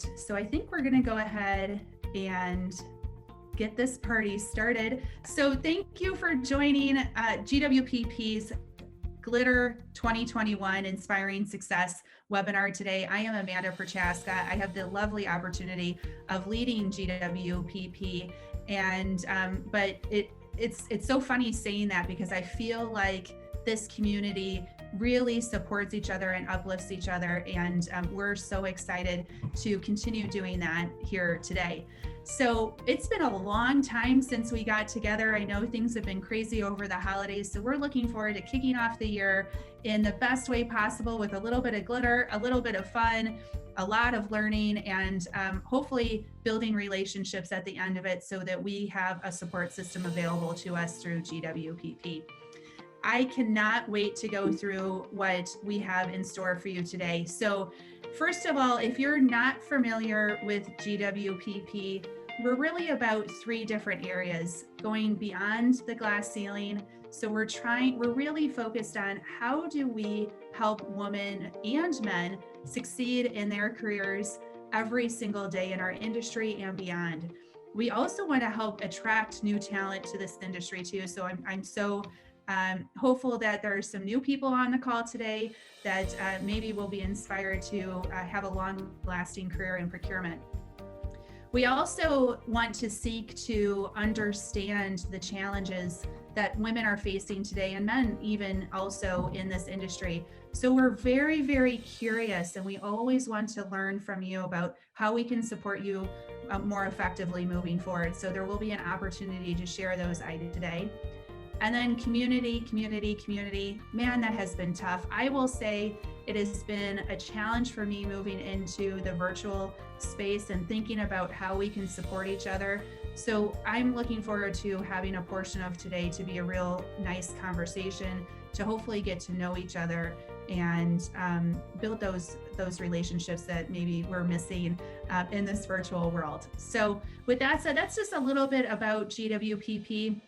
right, so I think we're going to go ahead and get this party started. So thank you for joining GWPP's Glitter 2021 Inspiring Success webinar today. I am Amanda Prochaska. I have the lovely opportunity of leading GWPP, and but it's so funny saying that because I feel like this community really supports each other and uplifts each other, and we're so excited to continue doing that here today. So it's been a long time since we got together. I know things have been crazy over the holidays, so we're looking forward to kicking off the year in the best way possible with a little bit of glitter, a little bit of fun, a lot of learning, and hopefully building relationships at the end of it so that we have a support system available to us through GWPP. I cannot wait to go through what we have in store for you today. So first of all, if you're not familiar with GWPP, we're really about 3 different areas going beyond the glass ceiling. So we're really focused on how do we help women and men succeed in their careers every single day in our industry and beyond. We also want to help attract new talent to this industry too. So I'm so hopeful that there are some new people on the call today that maybe will be inspired to have a long-lasting career in procurement. We also want to seek to understand the challenges that women are facing today, and men even also in this industry. So we're very, very curious, and we always want to learn from you about how we can support you more effectively moving forward. So there will be an opportunity to share those items today. And then community. Man, that has been tough. I will say it has been a challenge for me moving into the virtual space and thinking about how we can support each other. So I'm looking forward to having a portion of today to be a real nice conversation, to hopefully get to know each other and build those relationships that maybe we're missing in this virtual world. So with that said, that's just a little bit about GWPP.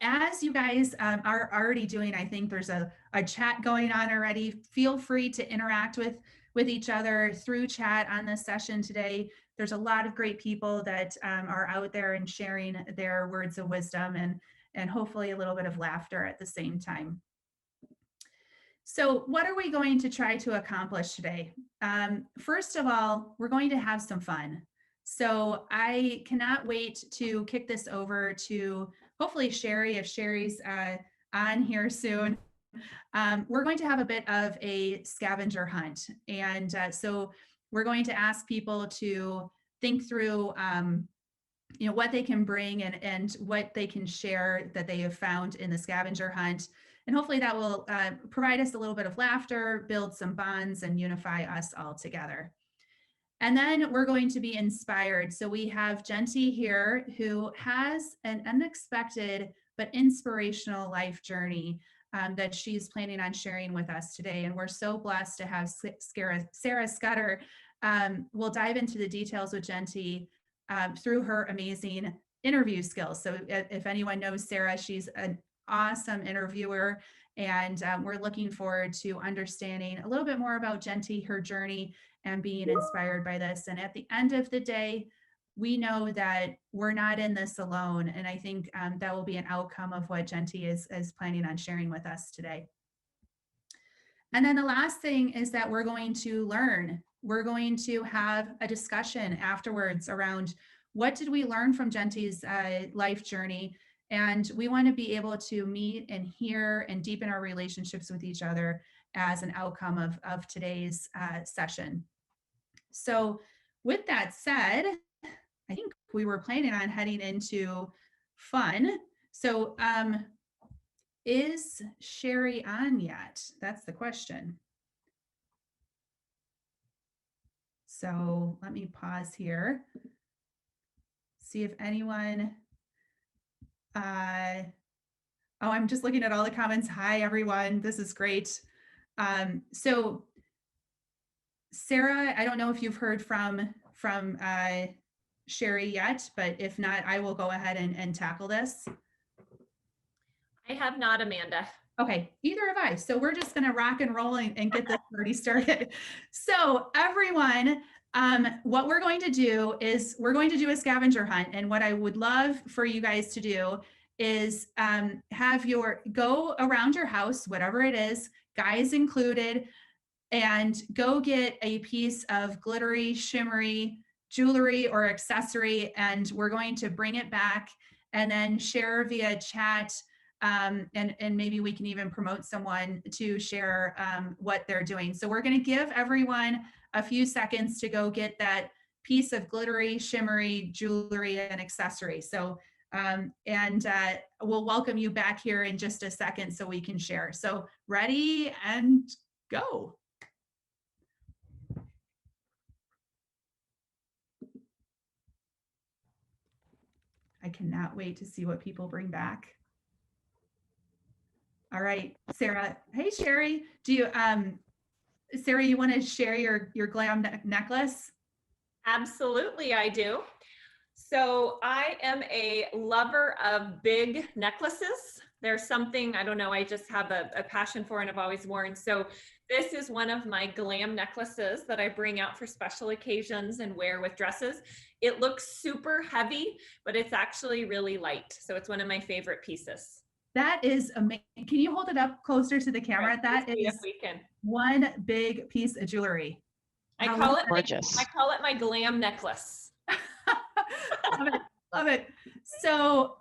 As you guys are already doing, I think there's a chat going on already. Feel free to interact with each other through chat on this session today. There's a lot of great people that are out there and sharing their words of wisdom and hopefully a little bit of laughter at the same time. So what are we going to try to accomplish today? First of all, we're going to have some fun. So I cannot wait to kick this over to hopefully Sherry, if Sherry's on here soon. We're going to have a bit of a scavenger hunt. And so we're going to ask people to think through what they can bring and what they can share that they have found in the scavenger hunt. And hopefully that will provide us a little bit of laughter, build some bonds, and unify us all together. And then we're going to be inspired. So we have Jenti here, who has an unexpected but inspirational life journey that she's planning on sharing with us today. And we're so blessed to have Sarah Scudder. We'll dive into the details with Jenti through her amazing interview skills. So if anyone knows Sarah, she's an awesome interviewer. And we're looking forward to understanding a little bit more about Jenti, her journey, and being inspired by this. And at the end of the day, we know that we're not in this alone. And I think that will be an outcome of what Jenti is planning on sharing with us today. And then the last thing is that we're going to learn. We're going to have a discussion afterwards around what did we learn from Jenti's life journey. And we want to be able to meet and hear and deepen our relationships with each other as an outcome of today's session. So with that said, I think we were planning on heading into fun. So is Sherry on yet? That's the question. So let me pause here. See if anyone, I'm just looking at all the comments. Hi, everyone. This is great. So Sarah, I don't know if you've heard from Sherry yet, but if not, I will go ahead and tackle this. I have not, Amanda. Okay, either have I. So we're just going to rock and roll and get this party started. So everyone, What we're going to do is we're going to do a scavenger hunt. And what I would love for you guys to do is go around your house, whatever it is, guys included, and go get a piece of glittery, shimmery jewelry or accessory. And we're going to bring it back and then share via chat. And maybe we can even promote someone to share what they're doing. So we're going to give everyone a few seconds to go get that piece of glittery, shimmery jewelry and accessory. So, we'll welcome you back here in just a second so we can share. So ready and go. I cannot wait to see what people bring back. All right, Sarah. Hey, Sherry. Sarah, you want to share your glam necklace? Absolutely, I do. So I am a lover of big necklaces. There's something, I don't know, I just have a passion for and I've always worn. So this is one of my glam necklaces that I bring out for special occasions and wear with dresses. It looks super heavy, but it's actually really light. So it's one of my favorite pieces. That is amazing. Can you hold it up closer to the camera? Right, That is one big piece of jewelry. I call it my glam necklace. Love it. Love it. So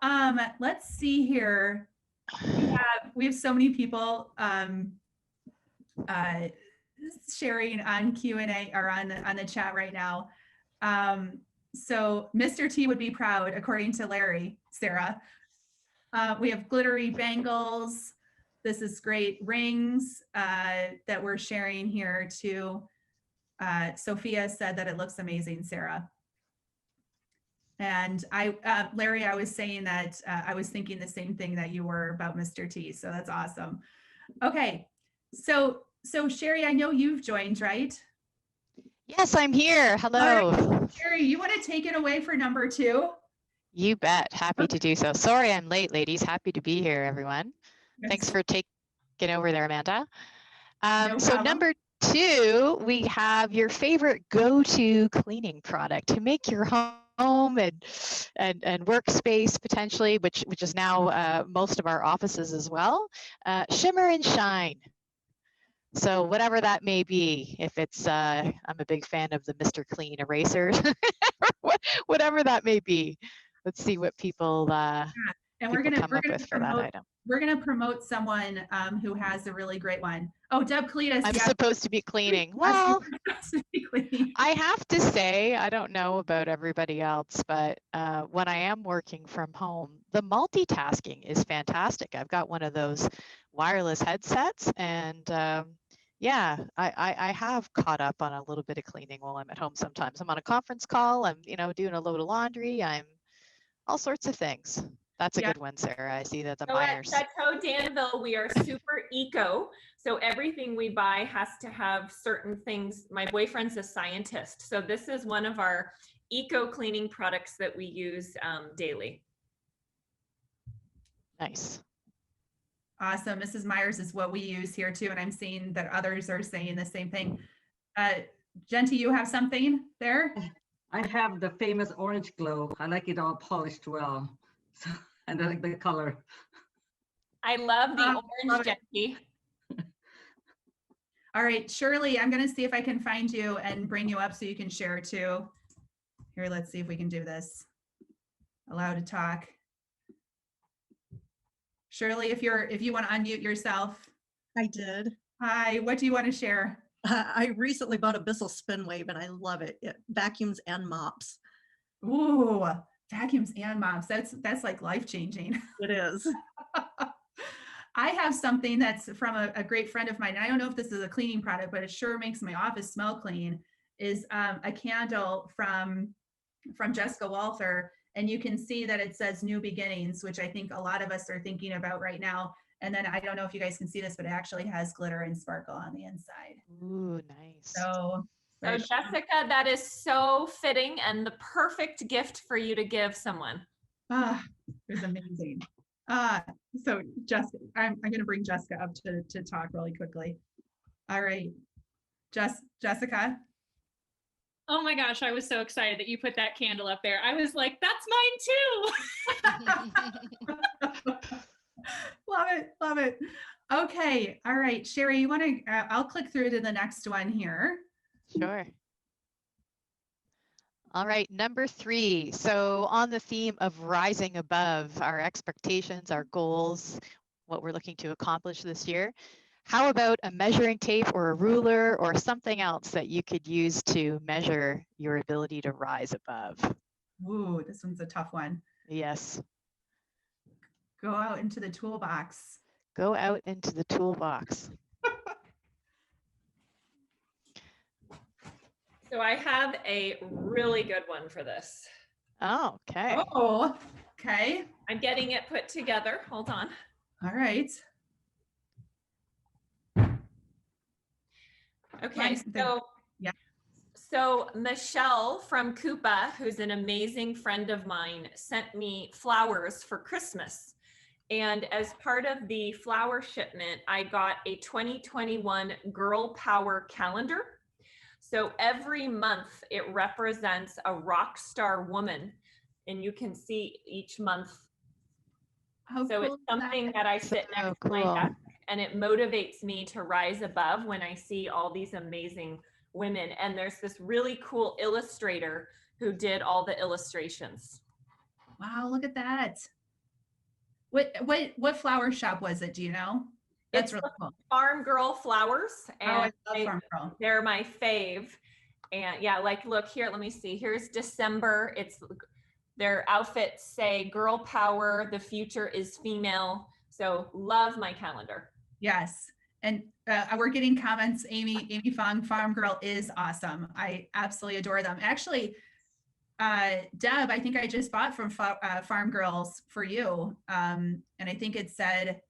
let's see here. We have so many people sharing on Q&A or on the chat right now. So Mr. T would be proud, according to Larry, Sarah. We have glittery bangles. This is great. Rings that we're sharing here too. Sophia said that it looks amazing, Sarah. And Larry, I was saying that I was thinking the same thing that you were about Mr. T. So that's awesome. Okay. So Sherry, I know you've joined, right? Yes, I'm here. Hello. Right. Sherry, you want to take it away for number 2? You bet. Happy to do so. Sorry I'm late, ladies. Happy to be here, everyone. Yes. Thanks for taking over there, Amanda. So number 2, we have your favorite go-to cleaning product to make your home and workspace potentially, which is now most of our offices as well. Shimmer and shine. So whatever that may be, if it's, I'm a big fan of the Mr. Clean erasers, whatever that may be. Let's see what people we're gonna promote someone who has a really great one. Oh, Deb Cletus. I'm supposed to be cleaning. Well, I have to say, I don't know about everybody else, but when I am working from home, the multitasking is fantastic. I've got one of those wireless headsets, and yeah, I have caught up on a little bit of cleaning while I'm at home. Sometimes I'm on a conference call, I'm doing a load of laundry, I'm all sorts of things. That's a good one, Sarah. I see that the Myers. At Chateau Danville, we are super eco. So everything we buy has to have certain things. My boyfriend's a scientist. So this is one of our eco cleaning products that we use daily. Nice. Awesome. Mrs. Myers is what we use here too. And I'm seeing that others are saying the same thing. Jenti, you have something there? I have the famous orange glow. I like it all polished well. So, and I like the color. I love the orange, Jenti. All right, Shirley, I'm going to see if I can find you and bring you up so you can share too. Here, let's see if we can do this. Allow to talk. Shirley, if you want to unmute yourself. I did. Hi, what do you want to share? I recently bought a Bissell Spin Wave and I love it. It vacuums and mops. Ooh, vacuums and mops. That's like life-changing. It is. I have something that's from a great friend of mine. I don't know if this is a cleaning product, but it sure makes my office smell clean. Is a candle from Jessica Walther. And you can see that it says New Beginnings, which I think a lot of us are thinking about right now. And then I don't know if you guys can see this, but it actually has glitter and sparkle on the inside. Ooh, nice. So Jessica, that is so fitting and the perfect gift for you to give someone. It's amazing. So Jessica, I'm going to bring Jessica up to talk really quickly. All right, Jessica. Oh my gosh, I was so excited that you put that candle up there. I was like, that's mine too. Love it. Love it. Okay. All right. Sherry, you want to, I'll click through to the next one here. Sure. All right, number 3. So on the theme of rising above our expectations, our goals, what we're looking to accomplish this year, how about a measuring tape or a ruler or something else that you could use to measure your ability to rise above? Ooh, this one's a tough one. Yes. Go out into the toolbox. Go out into the toolbox. So I have a really good one for this. Oh, okay. Oh, okay. I'm getting it put together. Hold on. All right. Okay, so Michelle from Coupa, who's an amazing friend of mine, sent me flowers for Christmas. And as part of the flower shipment, I got a 2021 Girl Power calendar. So every month it represents a rock star woman, and you can see each month. How So cool it's something that I sit next to my desk, and it motivates me to rise above when I see all these amazing women. And there's this really cool illustrator who did all the illustrations. Wow, look at that. What flower shop was it? Do you know? That's really cool. Farm Girl Flowers, and I love Farm Girl. They're my fave. And yeah, like look here, let me see. Here's December. It's their outfits say girl power, the future is female. So love my calendar. Yes. And we're getting comments. Amy Fong, Farm Girl is awesome. I absolutely adore them. Actually, Deb, I think I just bought from Farm Girls for you. And I think it said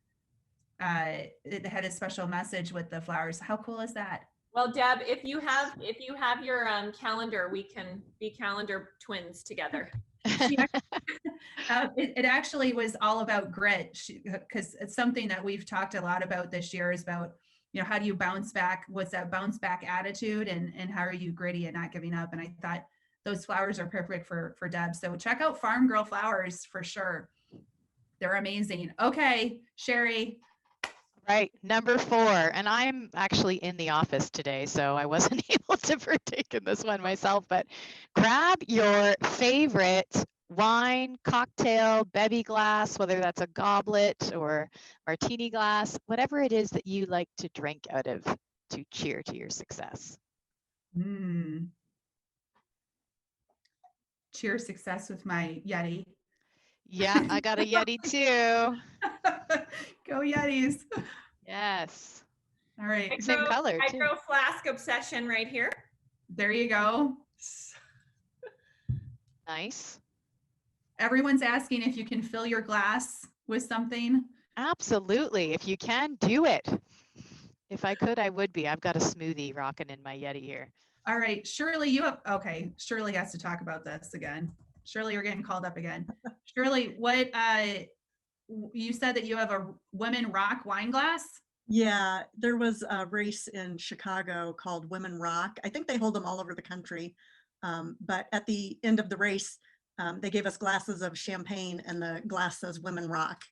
it had a special message with the flowers. How cool is that? Well, Deb, if you have your calendar, we can be calendar twins together. It actually was all about grit, because it's something that we've talked a lot about this year is about, how do you bounce back? What's that bounce back attitude, and how are you gritty and not giving up? And I thought those flowers are perfect for Deb. So check out Farm Girl Flowers for sure. They're amazing. Okay, Sherry. Right, number 4, and I'm actually in the office today, so I wasn't able to partake in this one myself, but grab your favorite wine, cocktail, bevy glass, whether that's a goblet or martini glass, whatever it is that you like to drink out of to cheer to your success. Cheer success with my Yeti. Yeah, I got a Yeti too. Go Yetis. Yes. All right. Same color too. Hydro flask obsession right here. There you go. Nice. Everyone's asking if you can fill your glass with something. Absolutely. If you can, do it. If I could, I would be. I've got a smoothie rocking in my Yeti here. All right. Shirley, Shirley has to talk about this again. Shirley, you're getting called up again. Shirley, what you said that you have a women rock wine glass? Yeah, there was a race in Chicago called Women Rock. I think they hold them all over the country. But at the end of the race, they gave us glasses of champagne, and the glass says Women Rock.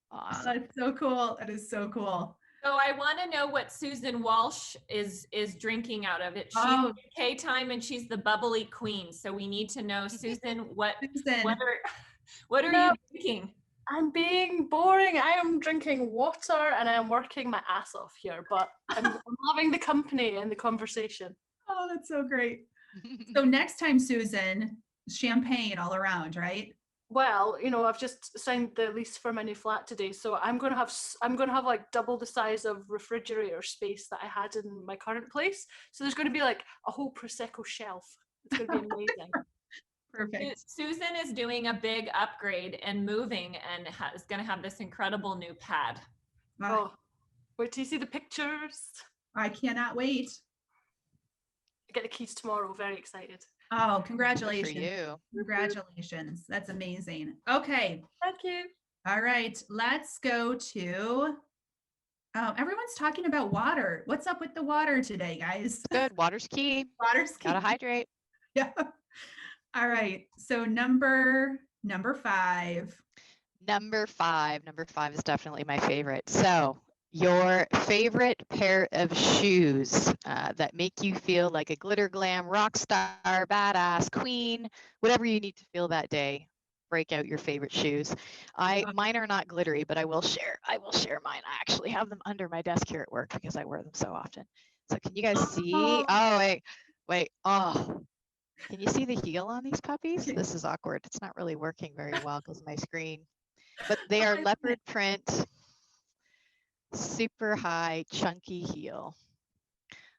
Awesome. That's so cool. That is so cool. So I want to know what Susan Walsh is drinking out of it. She's UK time, and she's the bubbly queen. So we need to know, Susan, what are you drinking? I'm being boring. I am drinking water and I am working my ass off here, but I'm loving the company and the conversation. Oh, that's so great. So next time, Susan, champagne all around, right? Well, I've just signed the lease for my new flat today, so I'm going to have like double the size of refrigerator space that I had in my current place. So there's going to be like a whole Prosecco shelf. It's going to be amazing. Perfect. Susan is doing a big upgrade and moving, and is going to have this incredible new pad. Oh, wait till you see the pictures. I cannot wait. I get the keys tomorrow. Very excited. Oh, congratulations. Good for you. Congratulations. That's amazing. Okay. Thank you. All right. Let's go to Everyone's talking about water. What's up with the water today, guys? Good. Water's key. Water's key. Gotta hydrate. Yeah. All right. So number 5. Number five is definitely my favorite. So your favorite pair of shoes that make you feel like a glitter glam rock star, badass queen, whatever you need to feel that day. Break out your favorite shoes. Mine are not glittery, but I will share mine. I actually have them under my desk here at work because I wear them so often. So can you guys see? Oh, wait. Oh, can you see the heel on these puppies? This is awkward. It's not really working very well because of my screen. But they are leopard print, super high, chunky heel.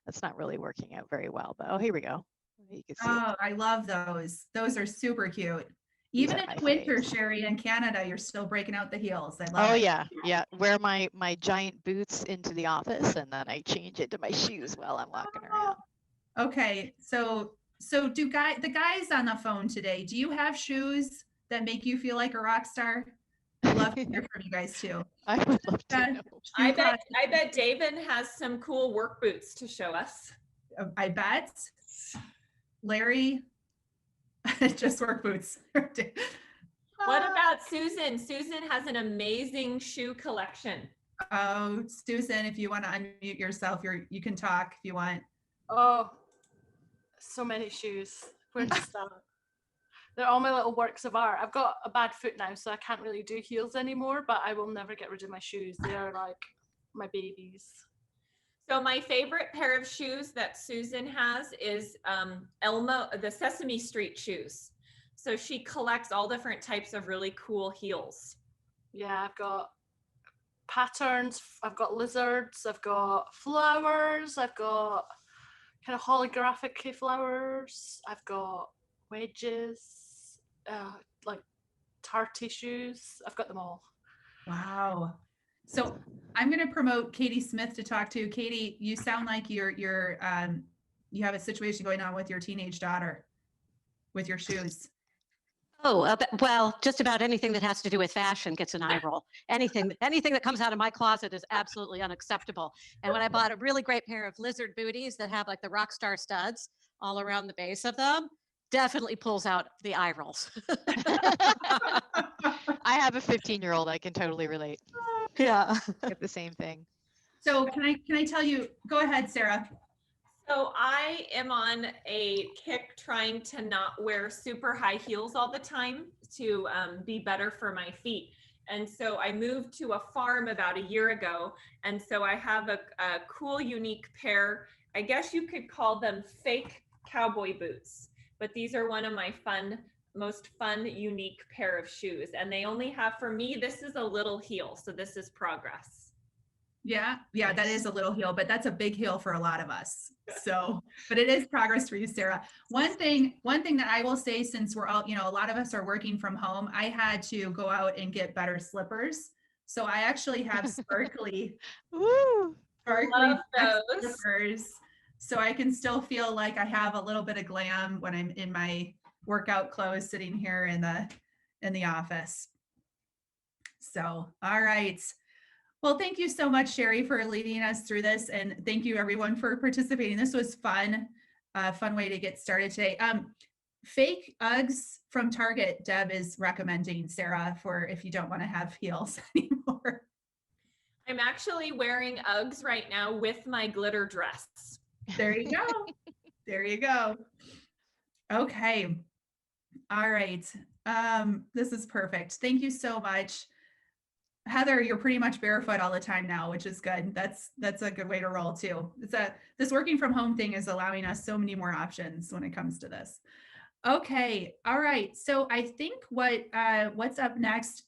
That's not really working out very well, but oh, here we go. You can see it. I love those. Those are super cute. Even in the winter, Sherry, in Canada, you're still breaking out the heels. I love it. Yeah. Wear my giant boots into the office, and then I change into my shoes while I'm walking around. Okay, so do the guys on the phone today, do you have shoes that make you feel like a rock star? I'd love to hear from you guys too. I would love to know. I bet David has some cool work boots to show us. I bet. Larry, just work boots. What about Susan? Susan has an amazing shoe collection. Oh, Susan, if you want to unmute yourself, you can talk if you want. Oh, so many shoes. Where to start? They're all my little works of art. I've got a bad foot now, so I can't really do heels anymore, but I will never get rid of my shoes. They are like my babies. So my favorite pair of shoes that Susan has is Elmo, the Sesame Street shoes. So she collects all different types of really cool heels. Yeah, I've got patterns, I've got lizards, I've got flowers, I've got kind of holographic flowers, I've got wedges, like tarty shoes. I've got them all. Wow. So I'm going to promote Katie Smith to talk to. Katie, you sound like you have a situation going on with your teenage daughter with your shoes. Oh, well, just about anything that has to do with fashion gets an eye roll. Anything that comes out of my closet is absolutely unacceptable. And when I bought a really great pair of lizard booties that have like the rock star studs all around the base of them, definitely pulls out the eye rolls. I have a 15-year-old. I can totally relate. Yeah. Get the same thing. So can I tell you, go ahead, Sarah. So I am on a kick trying to not wear super high heels all the time to be better for my feet. And so I moved to a farm about a year ago. And so I have a cool, unique pair. I guess you could call them fake cowboy boots. But these are one of my most fun, unique pair of shoes. And they only have, for me, this is a little heel. So this is progress. Yeah, that is a little heel, but that's a big heel for a lot of us. So, but it is progress for you, Sarah. One thing that I will say, since we're all, a lot of us are working from home, I had to go out and get better slippers. So I actually have sparkly slippers. So I can still feel like I have a little bit of glam when I'm in my workout clothes sitting here in the office. So, all right. Well, thank you so much, Sherry, for leading us through this. And thank you everyone for participating. This was fun, fun way to get started today. Fake Uggs from Target, Deb is recommending, Sarah, for if you don't want to have heels anymore. I'm actually wearing Uggs right now with my glitter dress. There you go. There you go. Okay. All right. This is perfect. Thank you so much. Heather, you're pretty much barefoot all the time now, which is good. That's a good way to roll too. This working from home thing is allowing us so many more options when it comes to this. Okay, all right. So I think what's up next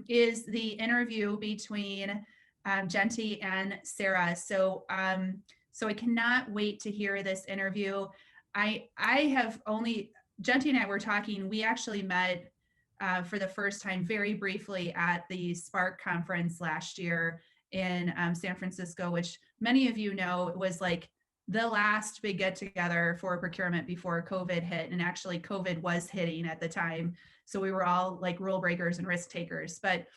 is the interview between Jenti and Sarah. So I cannot wait to hear this interview. I have only, Jenti and I were talking. We actually met for the first time very briefly at the Spark conference last year in San Francisco, which many of you know was like the last big get together for procurement before COVID hit. And actually COVID was hitting at the time. So we were all like rule breakers and risk takers. But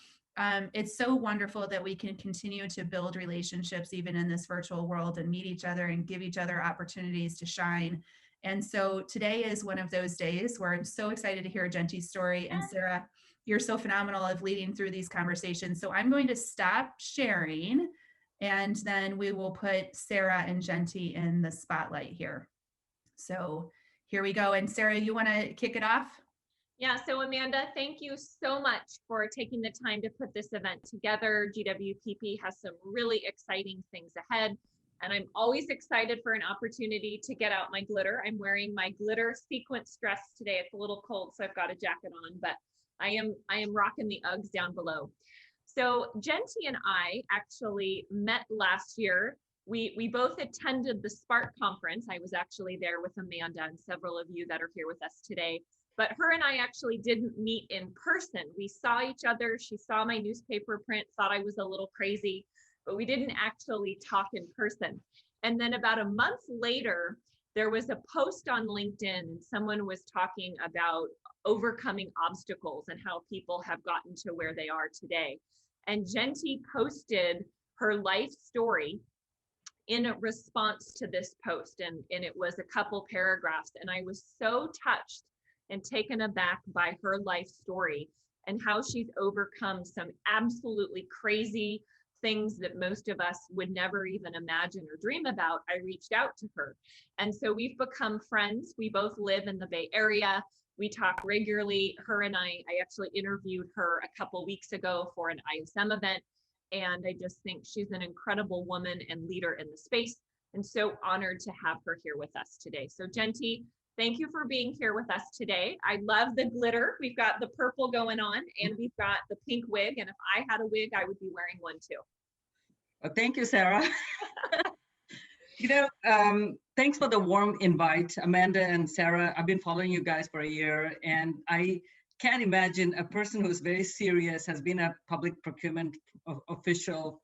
it's so wonderful that we can continue to build relationships even in this virtual world and meet each other and give each other opportunities to shine. And so today is one of those days where I'm so excited to hear Jenti's story. And Sarah, you're so phenomenal of leading through these conversations. So I'm going to stop sharing, and then we will put Sarah and Jenti in the spotlight here. So here we go. And Sarah, you want to kick it off? Yeah, so Amanda, thank you so much for taking the time to put this event together. GWPP has some really exciting things ahead, and I'm always excited for an opportunity to get out my glitter. I'm wearing my glitter sequence dress today. It's a little cold, so I've got a jacket on, but I am rocking the Uggs down below. So Jenti and I actually met last year. We both attended the Spark conference. I was actually there with Amanda and several of you that are here with us today. But her and I actually didn't meet in person. We saw each other. She saw my newspaper print, thought I was a little crazy, but we didn't actually talk in person. And then about a month later, there was a post on LinkedIn and someone was talking about overcoming obstacles and how people have gotten to where they are today. And Jenti posted her life story in a response to this post. And it was a couple paragraphs. And I was so touched and taken aback by her life story and how she's overcome some absolutely crazy things that most of us would never even imagine or dream about. I reached out to her. And so we've become friends. We both live in the Bay Area. We talk regularly. Her and I actually interviewed her a couple weeks ago for an ISM event. And I just think she's an incredible woman and leader in the space. And so honored to have her here with us today. So Jenti, thank you for being here with us today. I love the glitter. We've got the purple going on and we've got the pink wig. And if I had a wig, I would be wearing one too. Well, thank you, Sarah. Thanks for the warm invite, Amanda and Sarah. I've been following you guys for a year, and I can't imagine a person who's very serious, has been a public procurement official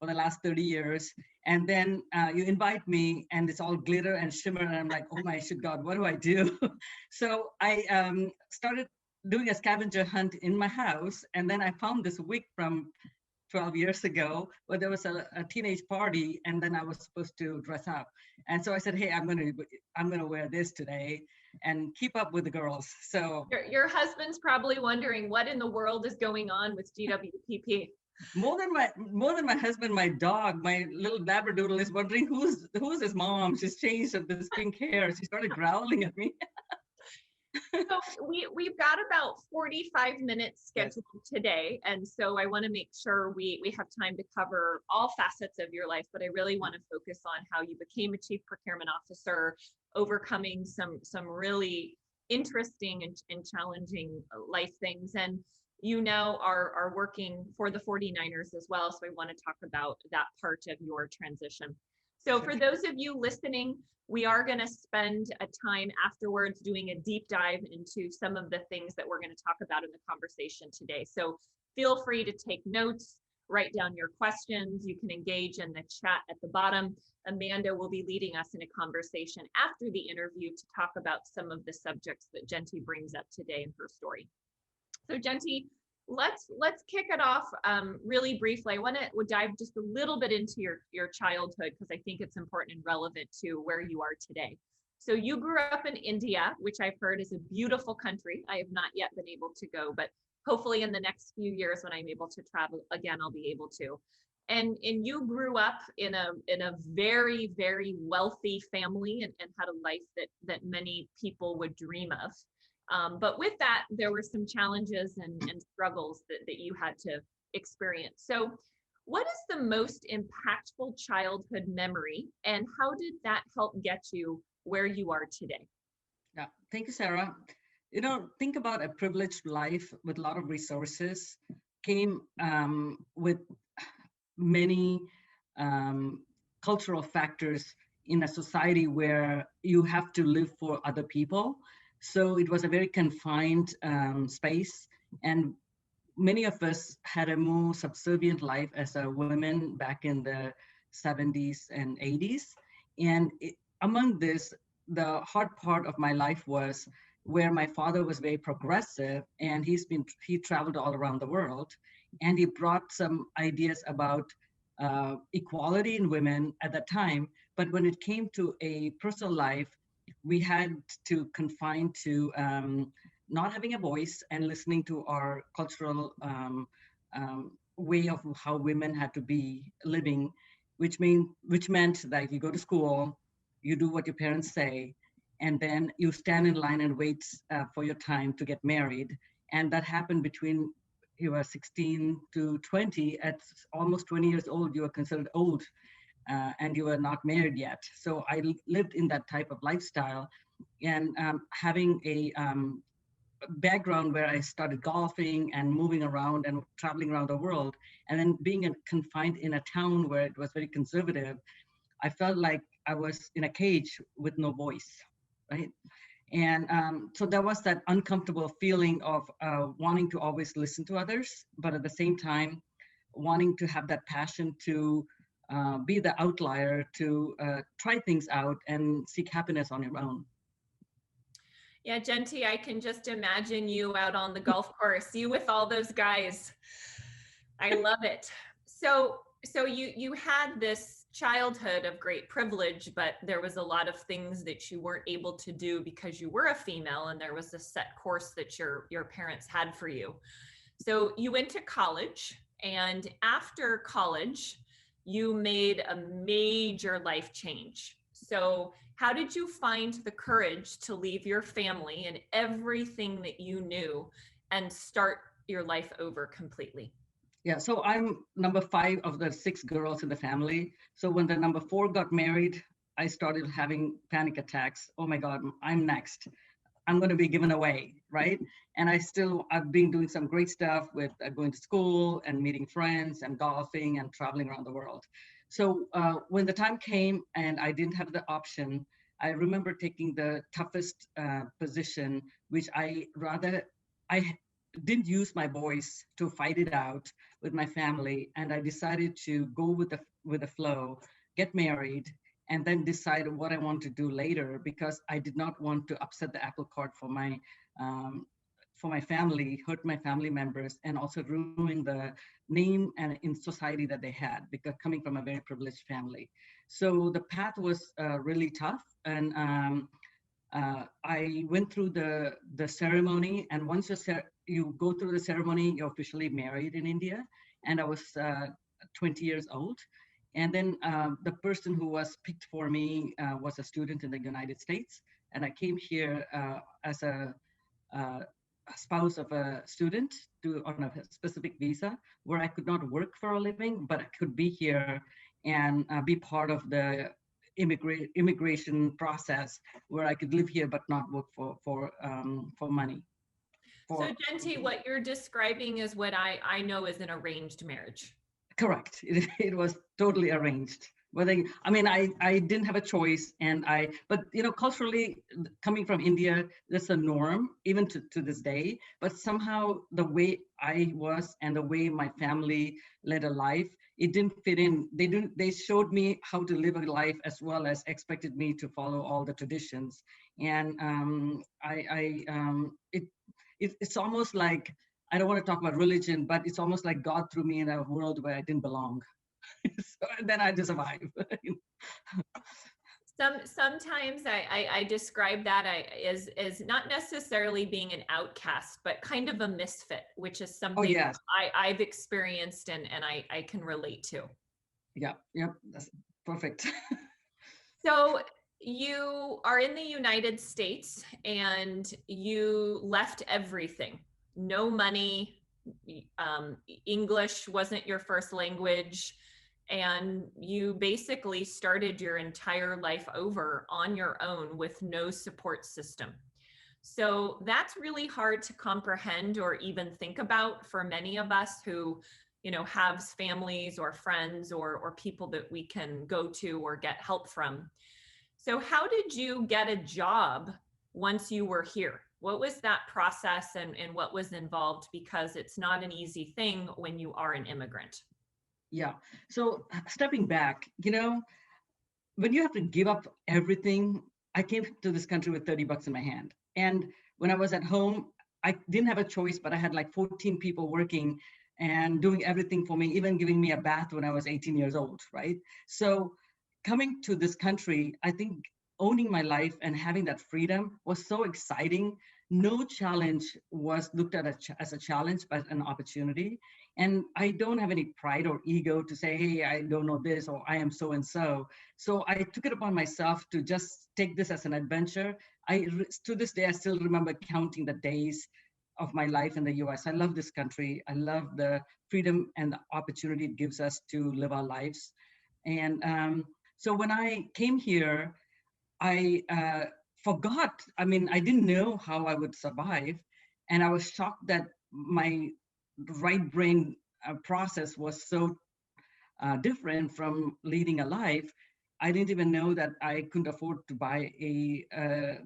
for the last 30 years. And then you invite me and it's all glitter and shimmer. And I'm like, oh my shit, God, what do I do? So I started doing a scavenger hunt in my house. And then I found this wig from 12 years ago where there was a teenage party and then I was supposed to dress up. And so I said, hey, I'm gonna wear this today and keep up with the girls. So your husband's probably wondering what in the world is going on with GWPP. More than my husband, my dog, my little Labradoodle is wondering who's his mom. She's changed this pink hair. She started growling at me. So we've got about 45 minutes scheduled today. And so I want to make sure we have time to cover all facets of your life, but I really want to focus on how you became a chief procurement officer, overcoming some really interesting and challenging life things. And you now are working for the 49ers as well. So I want to talk about that part of your transition. So for those of you listening, we are going to spend a time afterwards doing a deep dive into some of the things that we're going to talk about in the conversation today. So feel free to take notes, write down your questions. You can engage in the chat at the bottom. Amanda will be leading us in a conversation after the interview to talk about some of the subjects that Jenti brings up today in her story. So Jenti, let's kick it off really briefly. I want to dive just a little bit into your childhood because I think it's important and relevant to where you are today. So you grew up in India, which I've heard is a beautiful country. I have not yet been able to go, but hopefully in the next few years when I'm able to travel again, I'll be able to. And you grew up in a very, very wealthy family and had a life that many people would dream of. But with that, there were some challenges and struggles that you had to experience. So what is the most impactful childhood memory and how did that help get you where you are today? Yeah, thank you, Sarah. Think about a privileged life with a lot of resources came with many cultural factors in a society where you have to live for other people. So it was a very confined space, and many of us had a more subservient life as a women back in the 70s and 80s. And among this, the hard part of my life was where my father was very progressive, and he traveled all around the world. and he brought some ideas about equality in women at that time. But when it came to a personal life, we had to confine to not having a voice and listening to our cultural way of how women had to be living, which meant that you go to school, you do what your parents say, and then you stand in line and wait for your time to get married. And that happened between you were 16 to 20. At almost 20 years old, you were considered old, and you were not married yet. So I lived in that type of lifestyle, and having a background where I started golfing and moving around and traveling around the world, and then being confined in a town where it was very conservative, I felt like I was in a cage with no voice, right? And so there was that uncomfortable feeling of wanting to always listen to others, but at the same time, wanting to have that passion to be the outlier, to try things out and seek happiness on your own. Yeah, Jenti, I can just imagine you out on the golf course, you with all those guys. I love it. So you had this childhood of great privilege, but there was a lot of things that you weren't able to do because you were a female, and there was a set course that your parents had for you. So you went to college, and after college, you made a major life change. So how did you find the courage to leave your family and everything that you knew and start your life over completely? Yeah, so I'm number 5 of the 6 girls in the family. So when the number 4 got married, I started having panic attacks. Oh my God, I'm next. I'm going to be given away, right? And I've been doing some great stuff with going to school and meeting friends and golfing and traveling around the world. So when the time came and I didn't have the option, I remember taking the toughest position, which I didn't use my voice to fight it out with my family. And I decided to go with the flow, get married, and then decide what I want to do later, because I did not want to upset the apple cart for my family, hurt my family members, and also ruin the name and in society that they had, because coming from a very privileged family. So the path was really tough, and I went through the ceremony, and once you go through the ceremony, you're officially married in India, and I was 20 years old. And then the person who was picked for me was a student in the United States. And I came here as a spouse of a student on a specific visa, where I could not work for a living, but I could be here and be part of the immigration process, where I could live here but not work for money. So Jenti, what you're describing is what I know is an arranged marriage. Correct. It was totally arranged. But I didn't have a choice, but culturally, coming from India, that's a norm even to this day. But somehow the way I was and the way my family led a life, it didn't fit in. They showed me how to live a life as well as expected me to follow all the traditions. And it's almost like, I don't want to talk about religion, but it's almost like God threw me in a world where I didn't belong. So then I had to survive. Sometimes I describe that as not necessarily being an outcast, but kind of a misfit, which is something yes. I've experienced and I can relate to. Yeah, that's perfect. So you are in the United States and you left everything. No money, English wasn't your first language, and you basically started your entire life over on your own with no support system. So that's really hard to comprehend or even think about for many of us who, have families or friends or people that we can go to or get help from. So how did you get a job once you were here? What was that process and what was involved? Because it's not an easy thing when you are an immigrant. Yeah. So stepping back, when you have to give up everything, I came to this country with $30 in my hand. And when I was at home, I didn't have a choice, but I had like 14 people working and doing everything for me, even giving me a bath when I was 18 years old, right? So coming to this country, I think owning my life and having that freedom was so exciting. No challenge was looked at as a challenge, but an opportunity. And I don't have any pride or ego to say, hey, I don't know this, or I am so and so. So I took it upon myself to just take this as an adventure. To this day, I still remember counting the days of my life in the US. I love this country. I love the freedom and the opportunity it gives us to live our lives. And so when I came here, I forgot. I mean, I didn't know how I would survive. And I was shocked that my right brain process was so different from leading a life. I didn't even know that I couldn't afford to buy a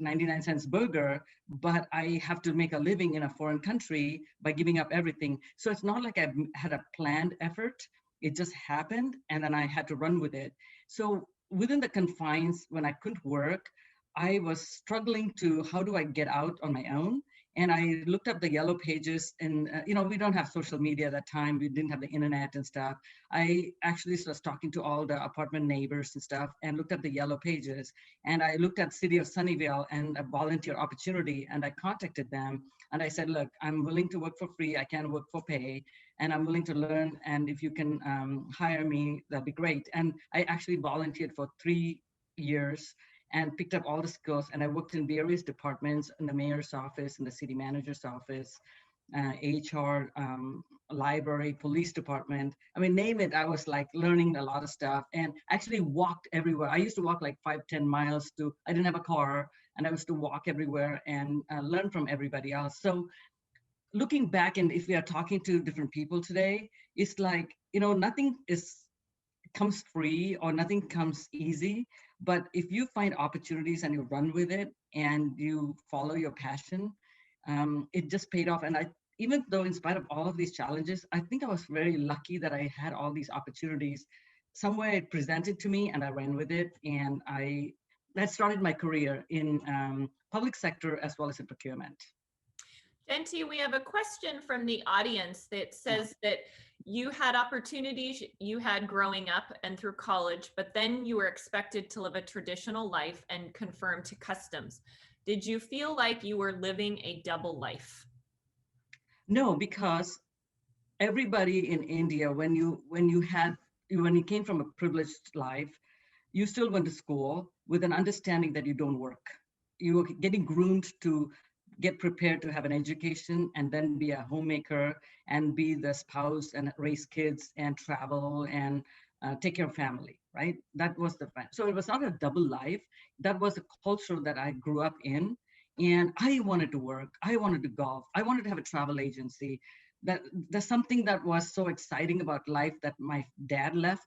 99-cent burger, but I have to make a living in a foreign country by giving up everything. So it's not like I had a planned effort. It just happened, and then I had to run with it. So within the confines, when I couldn't work, I was struggling to, how do I get out on my own? And I looked up the yellow pages, and we don't have social media at that time. We didn't have the internet and stuff. I actually was talking to all the apartment neighbors and stuff, and looked up the yellow pages. And I looked at City of Sunnyvale and a volunteer opportunity, and I contacted them. And I said, look, I'm willing to work for free. I can work for pay, and I'm willing to learn. And if you can hire me, that'd be great. And I actually volunteered for 3 years and picked up all the skills. And I worked in various departments, in the mayor's office, in the city manager's office, HR, library, police department. I mean, name it, I was like learning a lot of stuff, and actually walked everywhere. I used to walk like 5-10 miles I didn't have a car, and I used to walk everywhere and learn from everybody else. So looking back, and if we are talking to different people today, it's like, nothing comes free, or nothing comes easy. But if you find opportunities and you run with it and you follow your passion, it just paid off. And even though in spite of all of these challenges, I think I was very lucky that I had all these opportunities. Somewhere it presented to me and I ran with it. And that started my career in public sector as well as in procurement. Jenti, we have a question from the audience that says that you had opportunities you had growing up and through college, but then you were expected to live a traditional life and conform to customs. Did you feel like you were living a double life? No, because everybody in India, when you came from a privileged life, you still went to school with an understanding that you don't work. You were getting groomed to get prepared to have an education and then be a homemaker and be the spouse and raise kids and travel and take care of family, right? That was the plan. So it was not a double life. That was a culture that I grew up in. And I wanted to work. I wanted to golf. I wanted to have a travel agency. There's something that was so exciting about life that my dad led,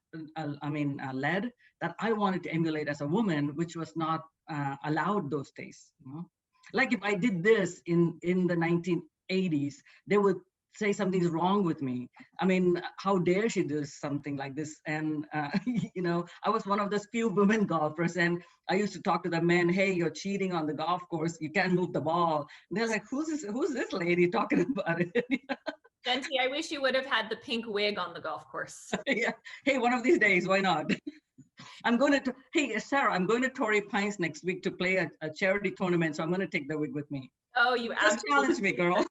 that I wanted to emulate as a woman, which was not allowed those days. Like if I did this in the 1980s, they would say something's wrong with me. I mean, how dare she do something like this? And, I was one of those few women golfers, and I used to talk to the men, hey, you're cheating on the golf course. You can't move the ball. And they're like, who's this lady talking about it? Jenti, I wish you would have had the pink wig on the golf course. Yeah. Hey, one of these days, why not? Hey, Sarah, I'm going to Torrey Pines next week to play a charity tournament, so I'm going to take the wig with me. Oh, you just challenge me, girl.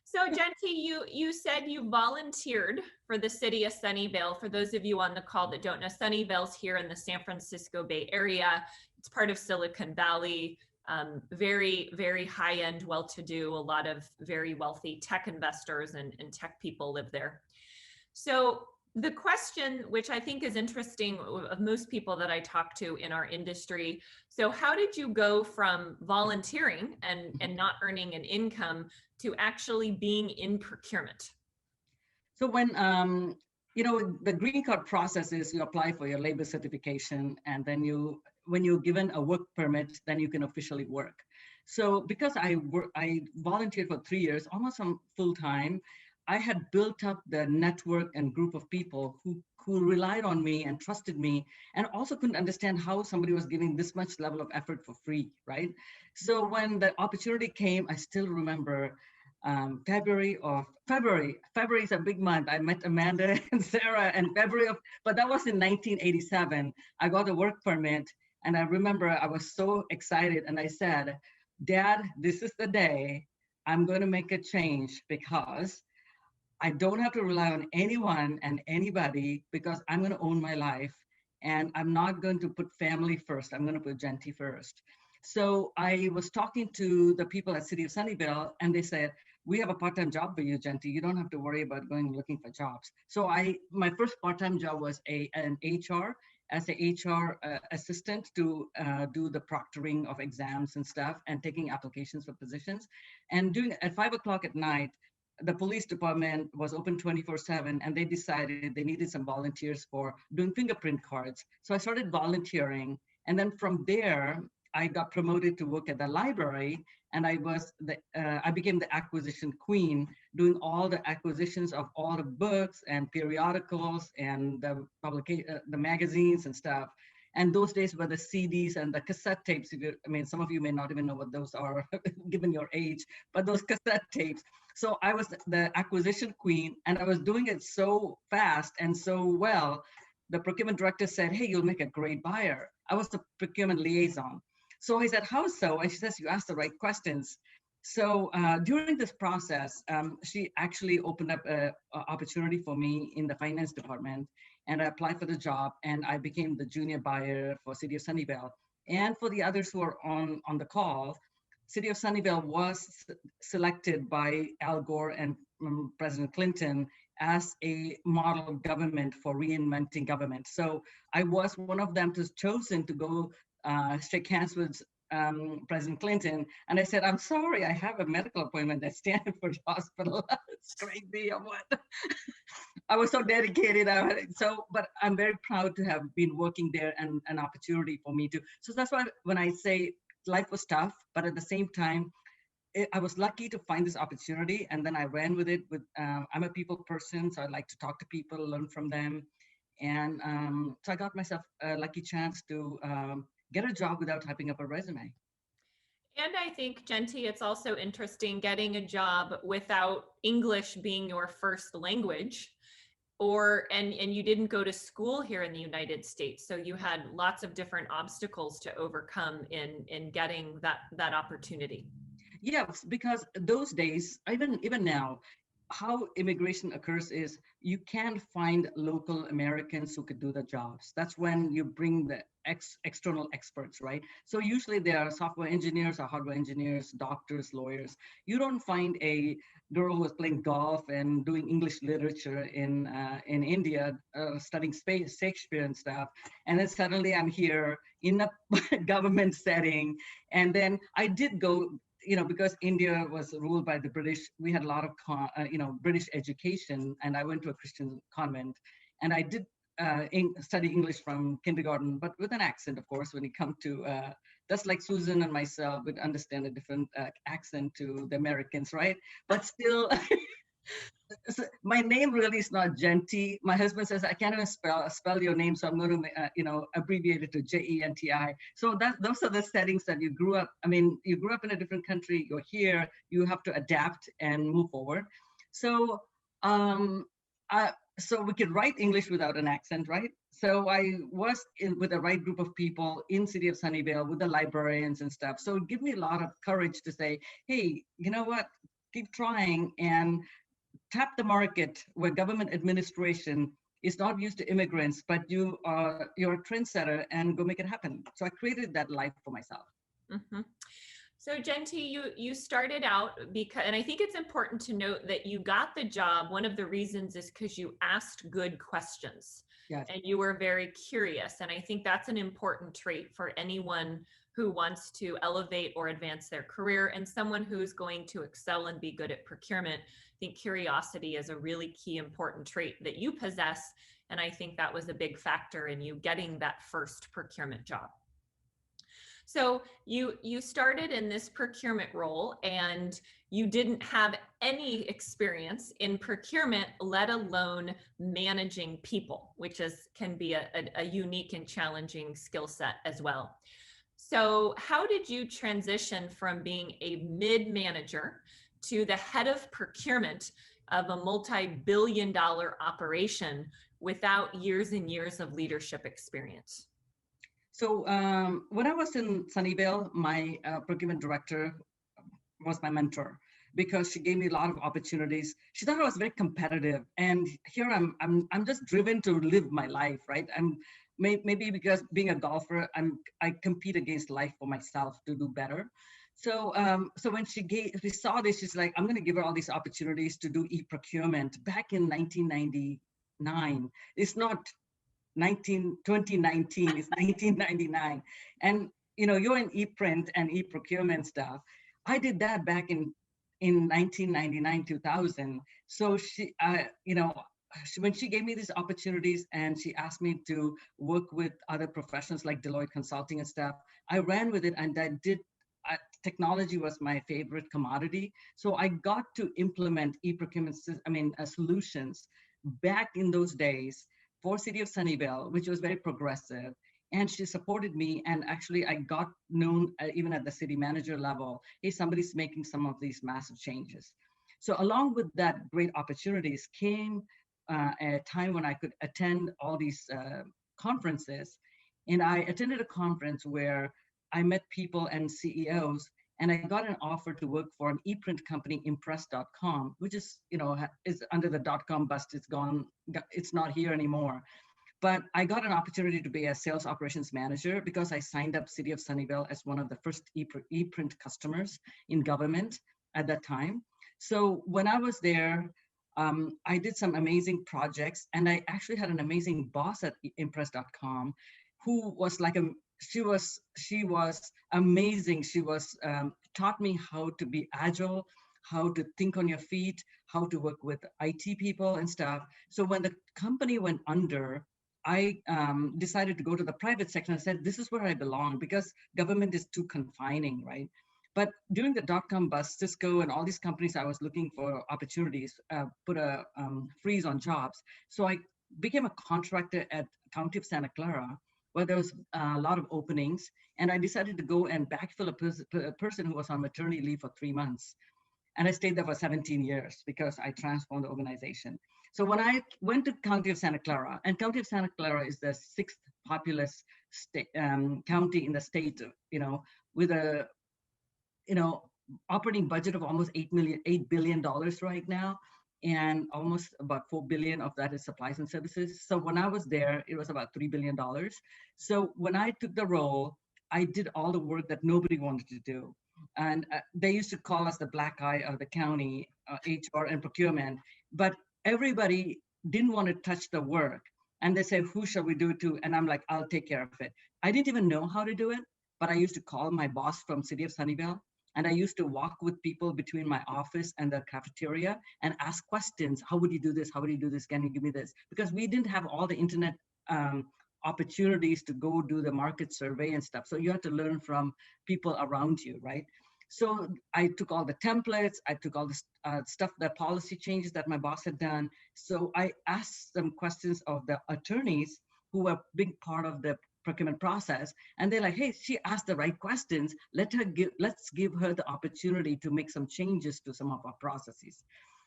So, Jenti, you said you volunteered for the city of Sunnyvale. For those of you on the call that don't know, Sunnyvale's here in the San Francisco Bay Area. It's part of Silicon Valley. Very, very high-end, well-to-do, a lot of very wealthy tech investors and tech people live there. So the question, which I think is interesting of most people that I talk to in our industry, so how did you go from volunteering and not earning an income to actually being in procurement? So when, the green card process is you apply for your labor certification, and then when you're given a work permit, then you can officially work. So because I volunteered for 3 years, almost from full time, I had built up the network and group of people who relied on me and trusted me, and also couldn't understand how somebody was giving this much level of effort for free, right? So when the opportunity came, I still remember February is a big month. I met Amanda and Sarah in February but that was in 1987. I got a work permit, and I remember I was so excited, and I said, Dad, this is the day I'm going to make a change, because I don't have to rely on anyone and anybody, because I'm going to own my life, and I'm not going to put family first. I'm going to put Jenti first. So I was talking to the people at City of Sunnyvale, and they said, we have a part-time job for you, Jenti. You don't have to worry about going looking for jobs. So my first part-time job was an HR, as an HR assistant to do the proctoring of exams and stuff, and taking applications for positions. And doing at 5 o'clock at night, the police department was open 24/7, and they decided they needed some volunteers for doing fingerprint cards. So I started volunteering. And then from there, I got promoted to work at the library, and I became the acquisition queen, doing all the acquisitions of all the books and periodicals and the magazines and stuff. And those days were the CDs and the cassette tapes. I mean, some of you may not even know what those are, given your age, but those cassette tapes. So I was the acquisition queen, and I was doing it so fast and so well. The procurement director said, hey, you'll make a great buyer. I was the procurement liaison. So I said, how so? And she says, you asked the right questions. So during this process, she actually opened up an opportunity for me in the finance department, and I applied for the job, and I became the junior buyer for City of Sunnyvale. And for the others who are on the call, City of Sunnyvale was selected by Al Gore and President Clinton as a model government for reinventing government. So I was one of them who's chosen to go shake hands with President Clinton. And I said, I'm sorry, I have a medical appointment at Stanford Hospital. It's crazy or what? I was so dedicated. But I'm very proud to have been working there, and an opportunity for me to. So that's why when I say life was tough, but at the same time, I was lucky to find this opportunity, and then I ran with it. I'm a people person, so I like to talk to people, learn from them. And so I got myself a lucky chance to get a job without typing up a resume. And I think, Jenti, it's also interesting getting a job without English being your first language, and you didn't go to school here in the United States. So you had lots of different obstacles to overcome in getting that opportunity. Yes, because those days, even now, how immigration occurs is you can't find local Americans who could do the jobs. That's when you bring the external experts, right? So usually they are software engineers or hardware engineers, doctors, lawyers. You don't find a girl who is playing golf and doing English literature in India, studying Shakespeare and stuff. And then suddenly I'm here in a government setting. And then I did go, because India was ruled by the British, we had a lot of, British education, and I went to a Christian convent, and I did study English from kindergarten, but with an accent, of course, when you come to, just like Susan and myself would understand a different accent to the Americans, right? But still, so my name really is not Jenti. My husband says I can't even spell your name, so I'm going to abbreviate it to Jenti. So those are the settings that you grew up. I mean, you grew up in a different country. You're here. You have to adapt and move forward. So so we could write English without an accent, right? So I was with the right group of people in City of Sunnyvale with the librarians and stuff. So it gave me a lot of courage to say, hey, you know what? Keep trying and tap the market where government administration is not used to immigrants, but you're a trendsetter, and go make it happen. So I created that life for myself. Mm-hmm. So Jenti, you started out and I think it's important to note that you got the job. One of the reasons is because you asked good questions. Yes. And you were very curious. And I think that's an important trait for anyone who wants to elevate or advance their career, and someone who's going to excel and be good at procurement. I think curiosity is a really key important trait that you possess. And I think that was a big factor in you getting that first procurement job. So you started in this procurement role, and you didn't have any experience in procurement, let alone managing people, which can be a unique and challenging skill set as well. So how did you transition from being a mid-manager to the head of procurement of a multi-billion-dollar operation without years and years of leadership experience? So when I was in Sunnyvale, my procurement director was my mentor because she gave me a lot of opportunities. She thought I was very competitive, and here I'm just driven to live my life, right? Maybe because being a golfer, I compete against life for myself to do better. So so when we saw this, she's like, I'm going to give her all these opportunities to do e-procurement back in 1999. It's not 2019, it's 1999. And you're in e-print and e-procurement stuff. I did that back in 1999, 2000. So when she gave me these opportunities and she asked me to work with other professionals like Deloitte Consulting and stuff, I ran with it, and I did. Technology was my favorite commodity. So I got to implement e-procurement, solutions back in those days for City of Sunnyvale, which was very progressive. And she supported me. And actually, I got known even at the city manager level, hey, somebody's making some of these massive changes. So along with that great opportunities came a time when I could attend all these conferences. And I attended a conference where I met people and CEOs, and I got an offer to work for an e-print company, Impress.com, which is under the .com bust. It's gone. It's not here anymore. But I got an opportunity to be a sales operations manager because I signed up City of Sunnyvale as one of the first e-print customers in government at that time. So when I was there, I did some amazing projects, and I actually had an amazing boss at Impress.com who was like she was amazing. She was taught me how to be agile, how to think on your feet, how to work with IT people and stuff. So when the company went under, I decided to go to the private sector and said, this is where I belong, because government is too confining, right? But during the .com bust, Cisco and all these companies I was looking for opportunities put a freeze on jobs. So I became a contractor at County of Santa Clara, where there was a lot of openings. And I decided to go and backfill a person who was on maternity leave for 3 months. And I stayed there for 17 years because I transformed the organization. So when I went to County of Santa Clara, and County of Santa Clara is the 6th populous county in the state, with a, operating budget of almost $8 billion right now. And almost about 4 billion of that is supplies and services. So when I was there, it was about $3 billion. So when I took the role, I did all the work that nobody wanted to do. And they used to call us the black eye of the county, HR and procurement, but everybody didn't want to touch the work. And they said, who shall we do it to? And I'm like, I'll take care of it. I didn't even know how to do it, but I used to call my boss from City of Sunnyvale. And I used to walk with people between my office and the cafeteria and ask questions. How would you do this? How would you do this? Can you give me this? Because we didn't have all the internet opportunities to go do the market survey and stuff. So you have to learn from people around you, right? So I took all the templates. I took all the stuff, the policy changes that my boss had done. So I asked some questions of the attorneys who were a big part of the procurement process, and they're like, hey, she asked the right questions. Let's give her the opportunity to make some changes to some of our processes.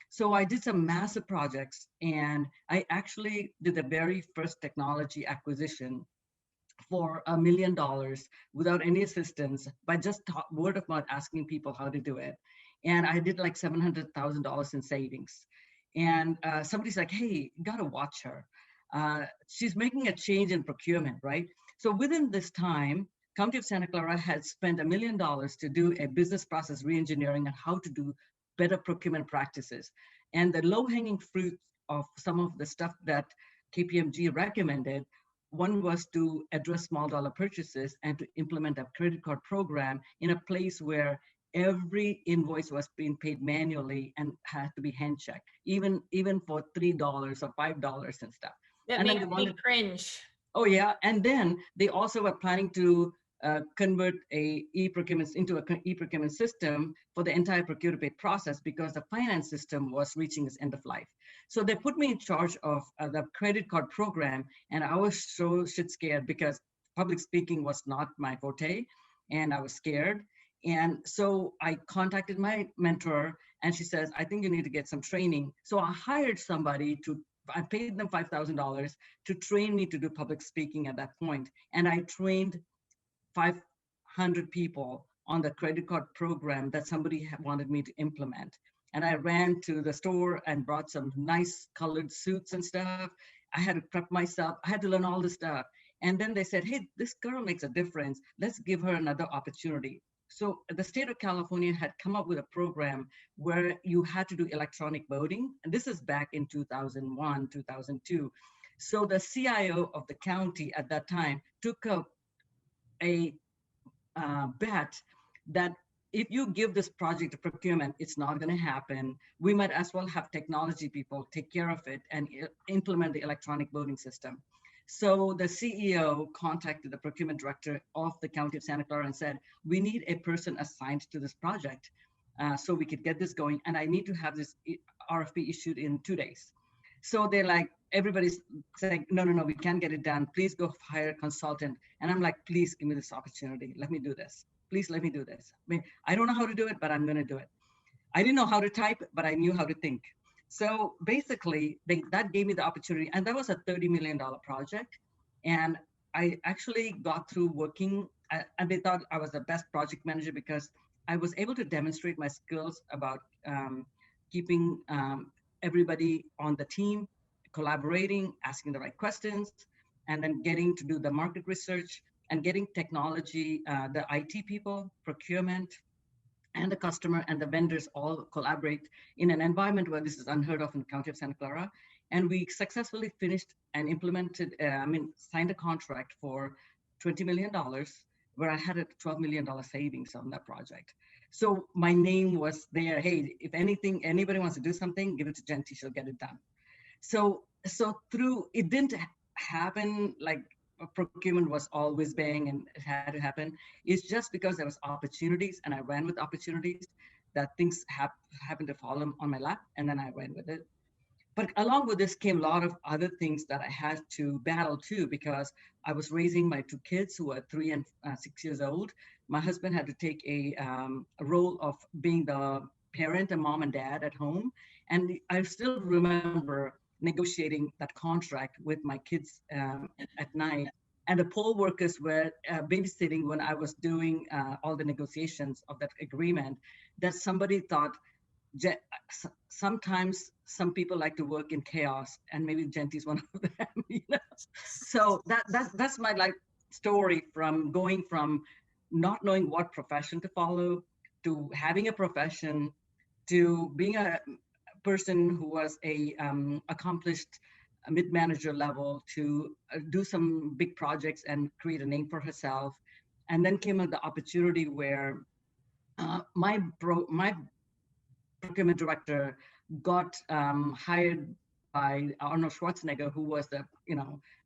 So I did some massive projects, and I actually did the very first technology acquisition for $1 million without any assistance, by just word of mouth, asking people how to do it. And I did like $700,000 in savings. And somebody's like, hey, you gotta watch her. She's making a change in procurement, right? So within this time, County of Santa Clara had spent $1 million to do a business process reengineering on how to do better procurement practices. And the low-hanging fruit of some of the stuff that KPMG recommended, one was to address small dollar purchases and to implement a credit card program in a place where every invoice was being paid manually and had to be hand checked, even for $3 or $5 and stuff. That makes me cringe. Oh yeah, and then they also were planning to convert a e-procurement into an e-procurement system for the entire procure-to-pay process, because the finance system was reaching its end of life. So they put me in charge of the credit card program, and I was so shit scared because public speaking was not my forte, and I was scared. And so I contacted my mentor, and she says, I think you need to get some training. So I hired somebody I paid them $5,000 to train me to do public speaking at that point. And I trained 500 people on the credit card program that somebody wanted me to implement. And I ran to the store and brought some nice colored suits and stuff. I had to prep myself. I had to learn all this stuff. And then they said, hey, this girl makes a difference. Let's give her another opportunity. So the state of California had come up with a program where you had to do electronic voting. And this is back in 2001, 2002. So the CIO of the county at that time took a bet that if you give this project to procurement, it's not going to happen. We might as well have technology people take care of it and implement the electronic voting system. So the CEO contacted the procurement director of the County of Santa Clara and said, we need a person assigned to this project so we could get this going. And I need to have this RFP issued in 2 days. So they're like, everybody's saying, no, we can't get it done. Please go hire a consultant. And I'm like, please give me this opportunity. Let me do this. Please let me do this. I mean, I don't know how to do it, but I'm going to do it. I didn't know how to type, but I knew how to think. So basically, that gave me the opportunity. And that was a $30 million project. And I actually got through working, and they thought I was the best project manager because I was able to demonstrate my skills about keeping everybody on the team, collaborating, asking the right questions, and then getting to do the market research and getting technology, the IT people, procurement, and the customer and the vendors all collaborate in an environment where this is unheard of in the County of Santa Clara. And we successfully finished and implemented, signed a contract for $20 million, where I had a $12 million savings on that project. So my name was there. Hey, if anybody wants to do something, give it to Jenti, she'll get it done. So it didn't happen like procurement was always bang and it had to happen. It's just because there was opportunities and I ran with opportunities that things happened to fall on my lap, and then I ran with it. But along with this came a lot of other things that I had to battle too, because I was raising my 2 kids who were 3 and 6 years old. My husband had to take a role of being the parent and mom and dad at home. And I still remember negotiating that contract with my kids at night. And the poll workers were babysitting when I was doing all the negotiations of that agreement, that somebody thought, sometimes some people like to work in chaos, and maybe Jenti's one of them. You know? So that's my life story, from going from not knowing what profession to follow, to having a profession, to being a person who was a accomplished mid-manager level, to do some big projects and create a name for herself. And then came the opportunity where my procurement director got hired by Arnold Schwarzenegger, who was the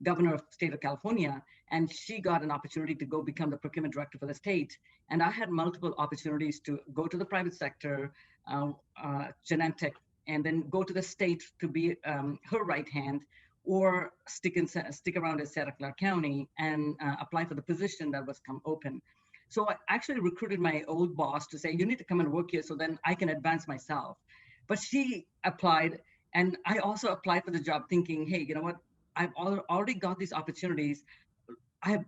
governor of the state of California, and she got an opportunity to go become the procurement director for the state. And I had multiple opportunities to go to the private sector, Genentech, and then go to the state to be her right hand, or stick around in Santa Clara County and apply for the position that was come open. So I actually recruited my old boss to say, you need to come and work here so then I can advance myself. But she applied, and I also applied for the job thinking, hey, you know what? I've already got these opportunities.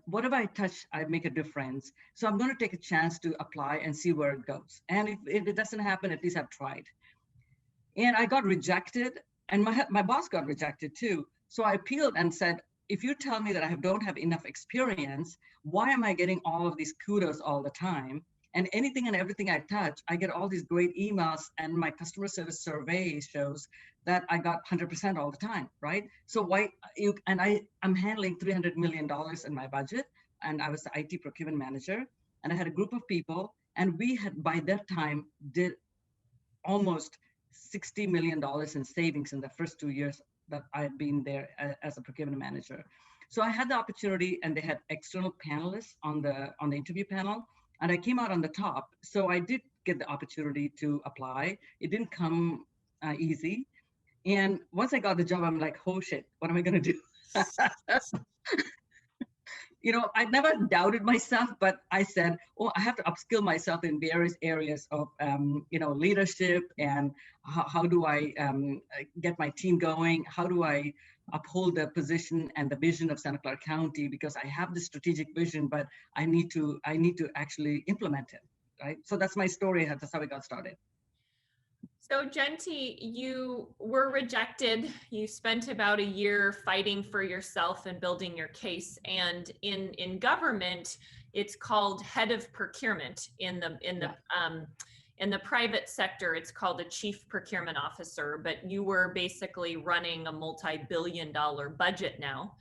Whatever I touch, I make a difference. So I'm going to take a chance to apply and see where it goes. And if it doesn't happen, at least I've tried. And I got rejected, and my boss got rejected too. So I appealed and said, if you tell me that I don't have enough experience, why am I getting all of these kudos all the time? And anything and everything I touch, I get all these great emails, and my customer service survey shows that I got 100% all the time, right? So I'm handling $300 million in my budget, and I was the IT procurement manager, and I had a group of people, and we had by that time did almost $60 million in savings in the first 2 years that I had been there as a procurement manager. So I had the opportunity, and they had external panelists on the interview panel, and I came out on the top. So I did get the opportunity to apply. It didn't come easy. And once I got the job, I'm like, oh shit, what am I gonna do? I never doubted myself, but I said, oh, I have to upskill myself in various areas of, leadership, and how do I get my team going? How do I uphold the position and the vision of Santa Clara County? Because I have the strategic vision, but I need to actually implement it, right? So that's my story. That's how it got started. So Jenti, you were rejected. You spent about a year fighting for yourself and building your case. And in government, it's called head of procurement. In the private sector, it's called a chief procurement officer. But you were basically running a multi-billion-dollar budget now.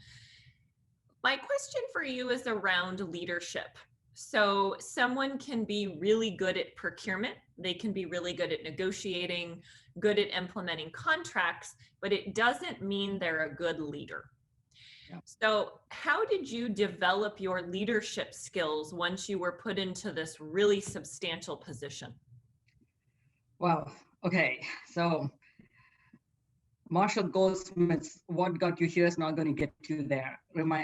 My question for you is around leadership. So someone can be really good at procurement. They can be really good at negotiating, good at implementing contracts, but it doesn't mean they're a good leader. Yeah. So how did you develop your leadership skills once you were put into this really substantial position? Wow. Okay. So Marshall Goldsmith's "What got you here is not going to get you there"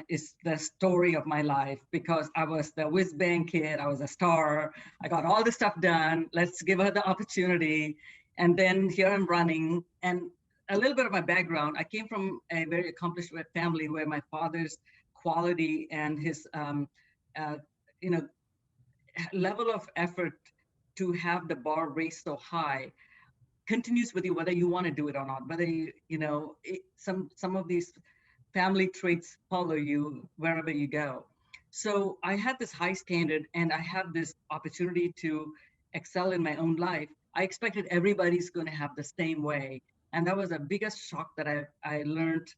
is the story of my life, because I was the whiz bang kid. I was a star. I got all the stuff done. Let's give her the opportunity. And then here I'm running. And a little bit of my background, I came from a very accomplished family where my father's quality and his level of effort to have the bar raised so high continues with you, whether you want to do it or not, whether some of these family traits follow you wherever you go. So I had this high standard, and I have this opportunity to excel in my own life. I expected everybody's going to have the same way. And that was the biggest shock that I learned.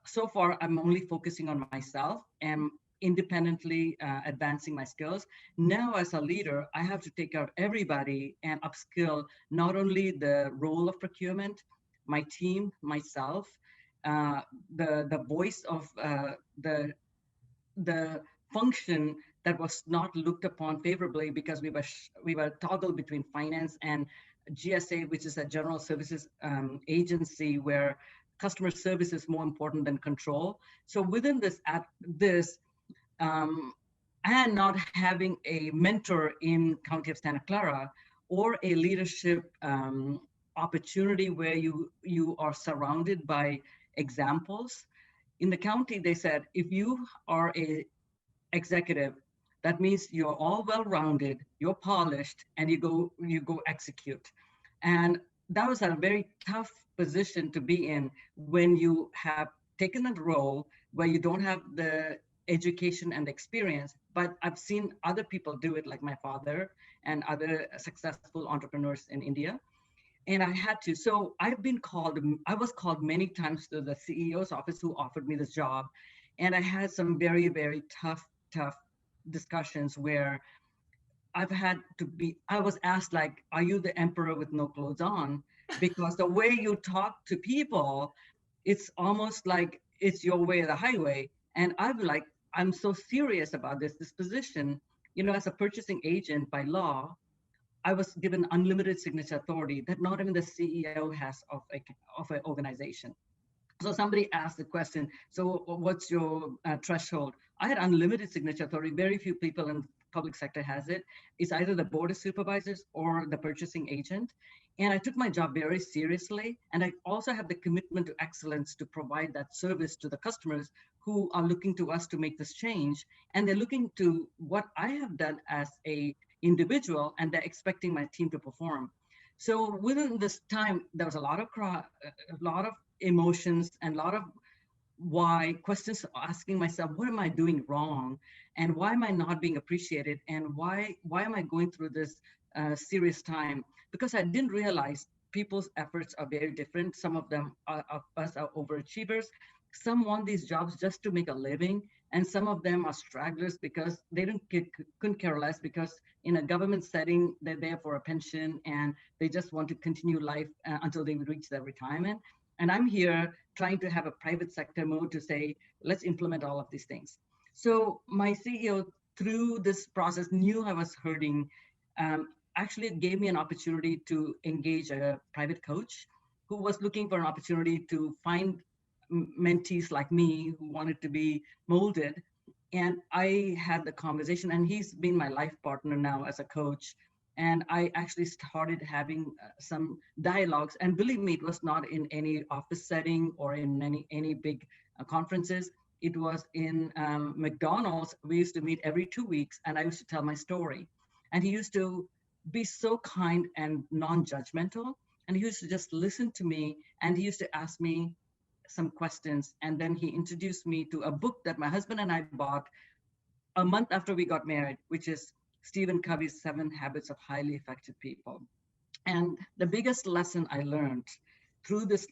So far, I'm only focusing on myself and independently advancing my skills. Now, as a leader, I have to take care of everybody and upskill not only the role of procurement, my team, myself, the voice of the function that was not looked upon favorably, because we were toggled between finance and GSA, which is a general services agency where customer service is more important than control. So within this, and not having a mentor in County of Santa Clara or a leadership opportunity where you are surrounded by examples. In the county, they said, if you are a executive, that means you're all well-rounded, you're polished, and you go execute. And that was a very tough position to be in when you have taken a role where you don't have the education and experience. But I've seen other people do it, like my father and other successful entrepreneurs in India. And I had to. So I was called many times to the CEO's office who offered me this job. And I had some very, very tough discussions where I was asked, like, are you the emperor with no clothes on? Because the way you talk to people, it's almost like it's your way or the highway. And I'm so serious about this position. As a purchasing agent by law, I was given unlimited signature authority that not even the CEO has of an organization. So somebody asked the question, so what's your threshold? I had unlimited signature authority. Very few people in public sector has it. It's either the board of supervisors or the purchasing agent. And I took my job very seriously. And I also have the commitment to excellence to provide that service to the customers who are looking to us to make this change. And they're looking to what I have done as a individual, and they're expecting my team to perform. So within this time, there was a lot of emotions and a lot of questions, asking myself, what am I doing wrong? And why am I not being appreciated? And why am I going through this serious time? Because I didn't realize people's efforts are very different. Some of us are overachievers. Some want these jobs just to make a living. And some of them are stragglers because they couldn't care less, because in a government setting, they're there for a pension and they just want to continue life until they reach their retirement. And I'm here trying to have a private sector mode to say, let's implement all of these things. So my CEO, through this process, knew I was hurting. Actually, it gave me an opportunity to engage a private coach who was looking for an opportunity to find mentees like me who wanted to be molded. And I had the conversation, and he's been my life partner now as a coach. And I actually started having some dialogues. And believe me, it was not in any office setting or in any big conferences. It was in McDonald's. We used to meet every 2 weeks, and I used to tell my story. And he used to be so kind and non-judgmental. And he used to just listen to me, and he used to ask me some questions. And then he introduced me to a book that my husband and I bought a month after we got married, which is Stephen Covey's 7 Habits of Highly Effective People. And the biggest lesson I learned through this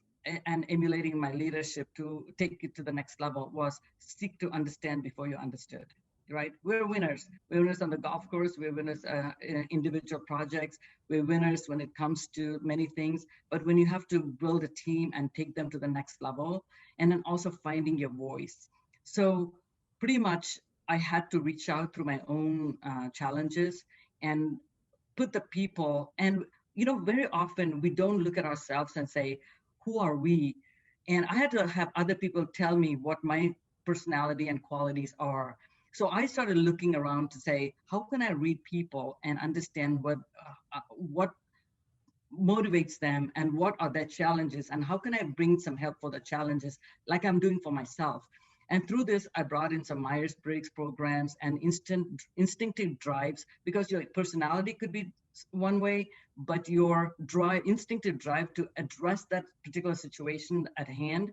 and emulating my leadership to take it to the next level was seek to understand before you understood. Right? We're winners. We're winners on the golf course. We're winners in individual projects. We're winners when it comes to many things. But when you have to build a team and take them to the next level, and then also finding your voice. So pretty much I had to reach out through my own challenges and put the people. And, you know, very often we don't look at ourselves and say, who are we? And I had to have other people tell me what my personality and qualities are. So I started looking around to say, how can I read people and understand what motivates them and what are their challenges, and how can I bring some help for the challenges like I'm doing for myself. And through this, I brought in some Myers-Briggs programs and instinctive drives, because your personality could be one way, but your instinctive drive to address that particular situation at hand.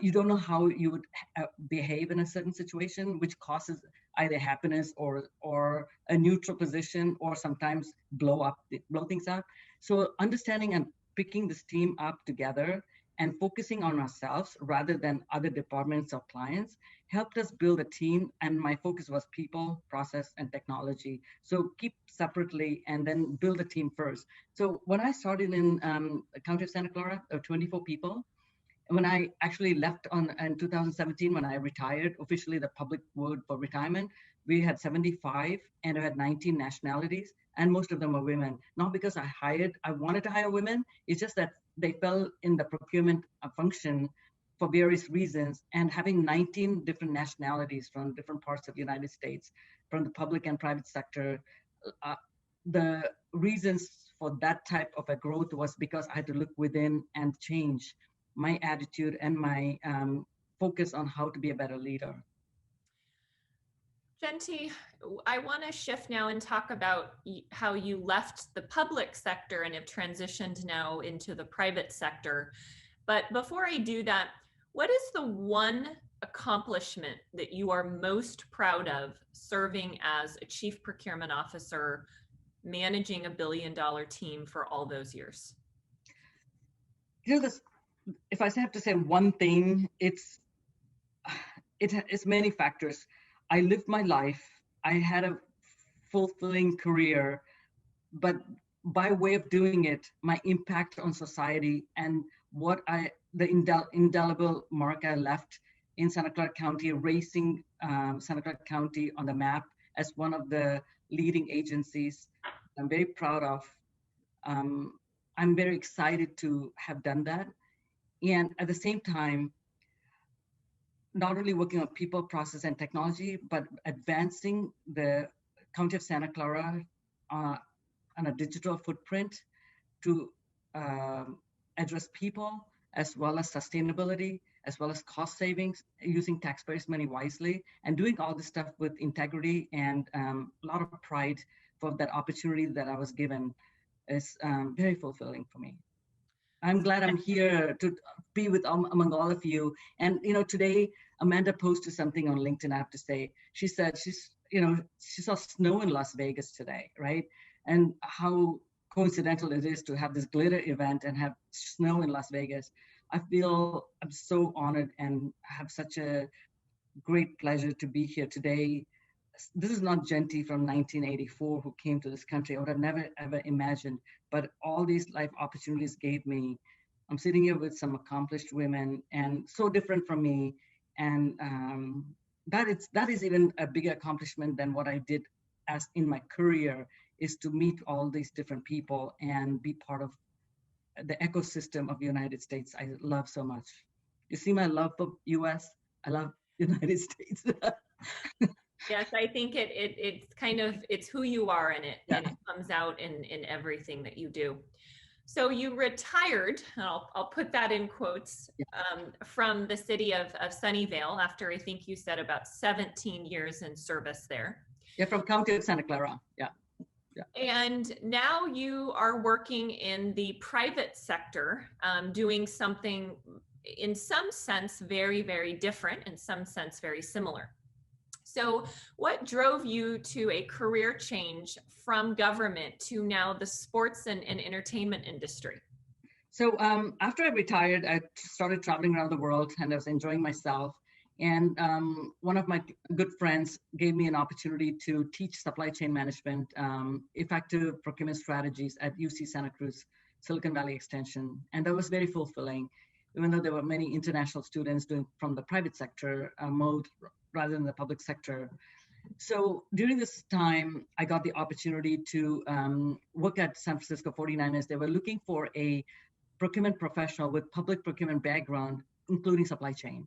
You don't know how you would behave in a certain situation, which causes either happiness or a neutral position, or sometimes blow things up. So understanding and picking this team up together and focusing on ourselves rather than other departments or clients helped us build a team. And my focus was people, process, and technology. So keep separately and then build a team first. So when I started in the County of Santa Clara, 24 people. When I actually left in 2017, when I retired, officially the public word for retirement, we had 75 and I had 19 nationalities, and most of them were women. Not because I wanted to hire women, it's just that they fell in the procurement function for various reasons. And having 19 different nationalities from different parts of the United States, from the public and private sector, the reasons for that type of a growth was because I had to look within and change my attitude and my focus on how to be a better leader. Jenti, I want to shift now and talk about how you left the public sector and have transitioned now into the private sector. But before I do that, what is the one accomplishment that you are most proud of serving as a chief procurement officer, managing $1 billion team for all those years? You know, if I have to say one thing, it's many factors. I lived my life. I had a fulfilling career, but by way of doing it, my impact on society and the indelible mark I left in Santa Clara County, racing Santa Clara County on the map as one of the leading agencies, I'm very proud of. I'm very excited to have done that. And at the same time, not only working on people, process, and technology, but advancing the County of Santa Clara on a digital footprint to address people, as well as sustainability, as well as cost savings, using taxpayers' money wisely, and doing all this stuff with integrity and a lot of pride for that opportunity that I was given is very fulfilling for me. I'm glad I'm here to be with among all of you. And you know, today Amanda posted something on LinkedIn. I have to say, she said she saw snow in Las Vegas today, right? And how coincidental it is to have this glitter event and have snow in Las Vegas. I feel I'm so honored and have such a great pleasure to be here today. This is not Jenti from 1984 who came to this country. I would have never, ever imagined, but all these life opportunities gave me. I'm sitting here with some accomplished women and so different from me. And that is even a bigger accomplishment than what I did as in my career, is to meet all these different people and be part of the ecosystem of the United States I love so much. You see my love for US, I love the United States. Yes, I think it's kind of, it's who you are in it, Yeah. and it comes out in everything that you do. So you retired, and I'll put that in quotes, from the city of Sunnyvale after, I think you said, about 17 years in service there. Yeah, from County of Santa Clara. Yeah. Yeah. And now you are working in the private sector, doing something in some sense very, very different, in some sense very similar. So what drove you to a career change from government to now the sports and entertainment industry? So after I retired, I started traveling around the world, and I was enjoying myself. And one of my good friends gave me an opportunity to teach supply chain management, effective procurement strategies at UC Santa Cruz, Silicon Valley Extension. And that was very fulfilling, even though there were many international students doing from the private sector mode rather than the public sector. So during this time, I got the opportunity to work at San Francisco 49ers. They were looking for a procurement professional with public procurement background, including supply chain.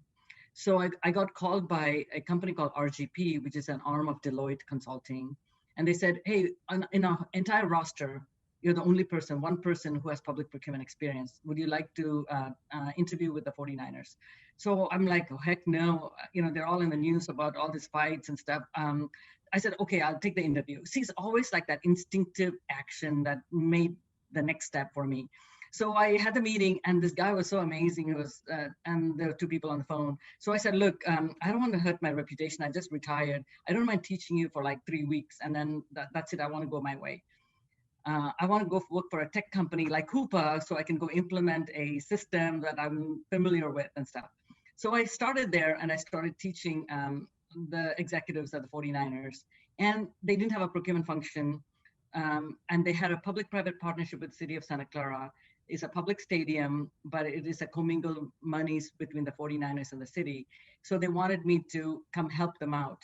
So I got called by a company called RGP, which is an arm of Deloitte Consulting. And they said, hey, in our entire roster, you're the only person, one person who has public procurement experience. Would you like to interview with the 49ers? So I'm like, oh, heck no. You know, they're all in the news about all these fights and stuff. I said, okay, I'll take the interview. See, it's always like that instinctive action that made the next step for me. So I had the meeting, and this guy was so amazing. It was, and there were two people on the phone. So I said, look, I don't want to hurt my reputation. I just retired. I don't mind teaching you for like 3 weeks, and then that's it. I want to go my way. I want to go work for a tech company like Coupa, so I can go implement a system that I'm familiar with and stuff. So I started there, and I started teaching the executives at the 49ers, and they didn't have a procurement function, and they had a public-private partnership with the city of Santa Clara. It's a public stadium, but it is a commingled monies between the 49ers and the city. So they wanted me to come help them out.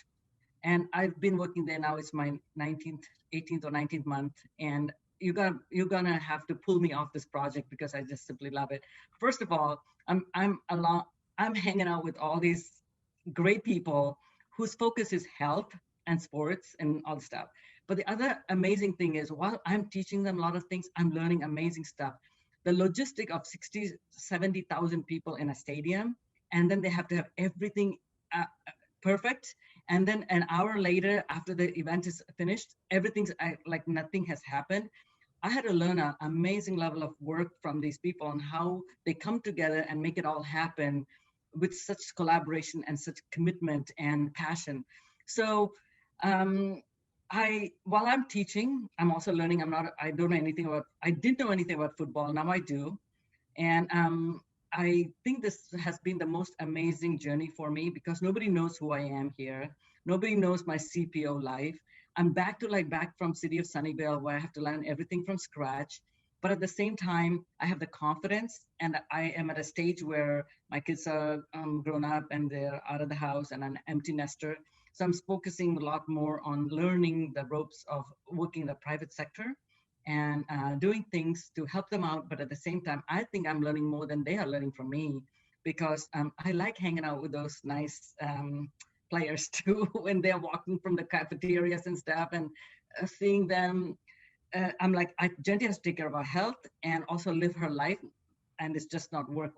And I've been working there now. It's my 18th or 19th month. And you're gonna have to pull me off this project because I just simply love it. First of all, I'm hanging out with all these great people whose focus is health and sports and all the stuff. But the other amazing thing is, while I'm teaching them a lot of things, I'm learning amazing stuff. The logistic of 60, 70,000 people in a stadium, and then they have to have everything perfect. And then an hour later, after the event is finished, everything's like nothing has happened. I had to learn an amazing level of work from these people on how they come together and make it all happen with such collaboration and such commitment and passion. So while I'm teaching, I'm also learning. I didn't know anything about football. Now I do. And I think this has been the most amazing journey for me because nobody knows who I am here. Nobody knows my CPO life. I'm back from city of Sunnyvale, where I have to learn everything from scratch. But at the same time, I have the confidence, and I am at a stage where my kids are grown up and they're out of the house and an empty nester. So I'm focusing a lot more on learning the ropes of working in the private sector and doing things to help them out. But at the same time, I think I'm learning more than they are learning from me because I like hanging out with those nice players too when they're walking from the cafeterias and stuff and seeing them. I'm like, Jenti has to take care of her health and also live her life. And it's just not work.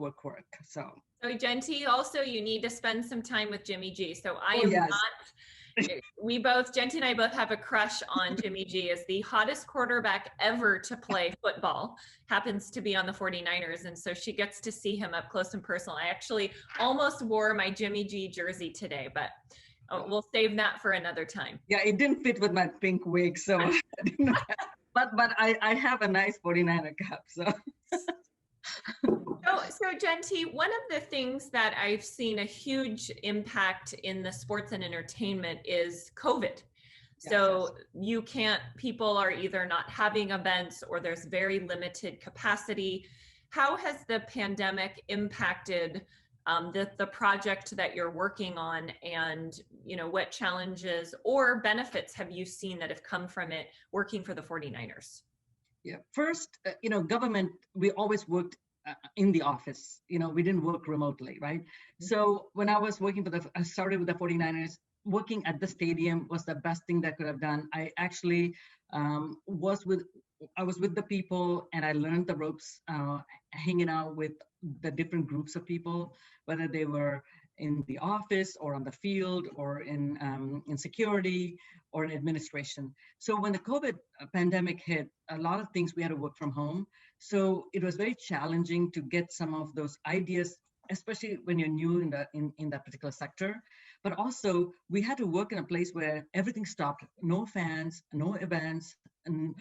So Jenti, also you need to spend some time with Jimmy G. So Jenti and I both have a crush on Jimmy G as the hottest quarterback ever to play football, happens to be on the 49ers. And so she gets to see him up close and personal. I actually almost wore my Jimmy G jersey today, but we'll save that for another time. Yeah, it didn't fit with my pink wig. So, but I have a nice 49er cap, so. So Jenti, one of the things that I've seen a huge impact in the sports and entertainment is COVID. So people are either not having events or there's very limited capacity. How has the pandemic impacted the project that you're working on, and what challenges or benefits have you seen that have come from it working for the 49ers? Yeah, first, government, we always worked in the office. We didn't work remotely, right? Mm-hmm. So when I was working I started with the 49ers, working at the stadium was the best thing that I could have done. I actually was with the people, and I learned the ropes, hanging out with the different groups of people, whether they were in the office or on the field or in security or in administration. So when the COVID pandemic hit, a lot of things we had to work from home. So it was very challenging to get some of those ideas, especially when you're new in that particular sector. But also we had to work in a place where everything stopped, no fans, no events. And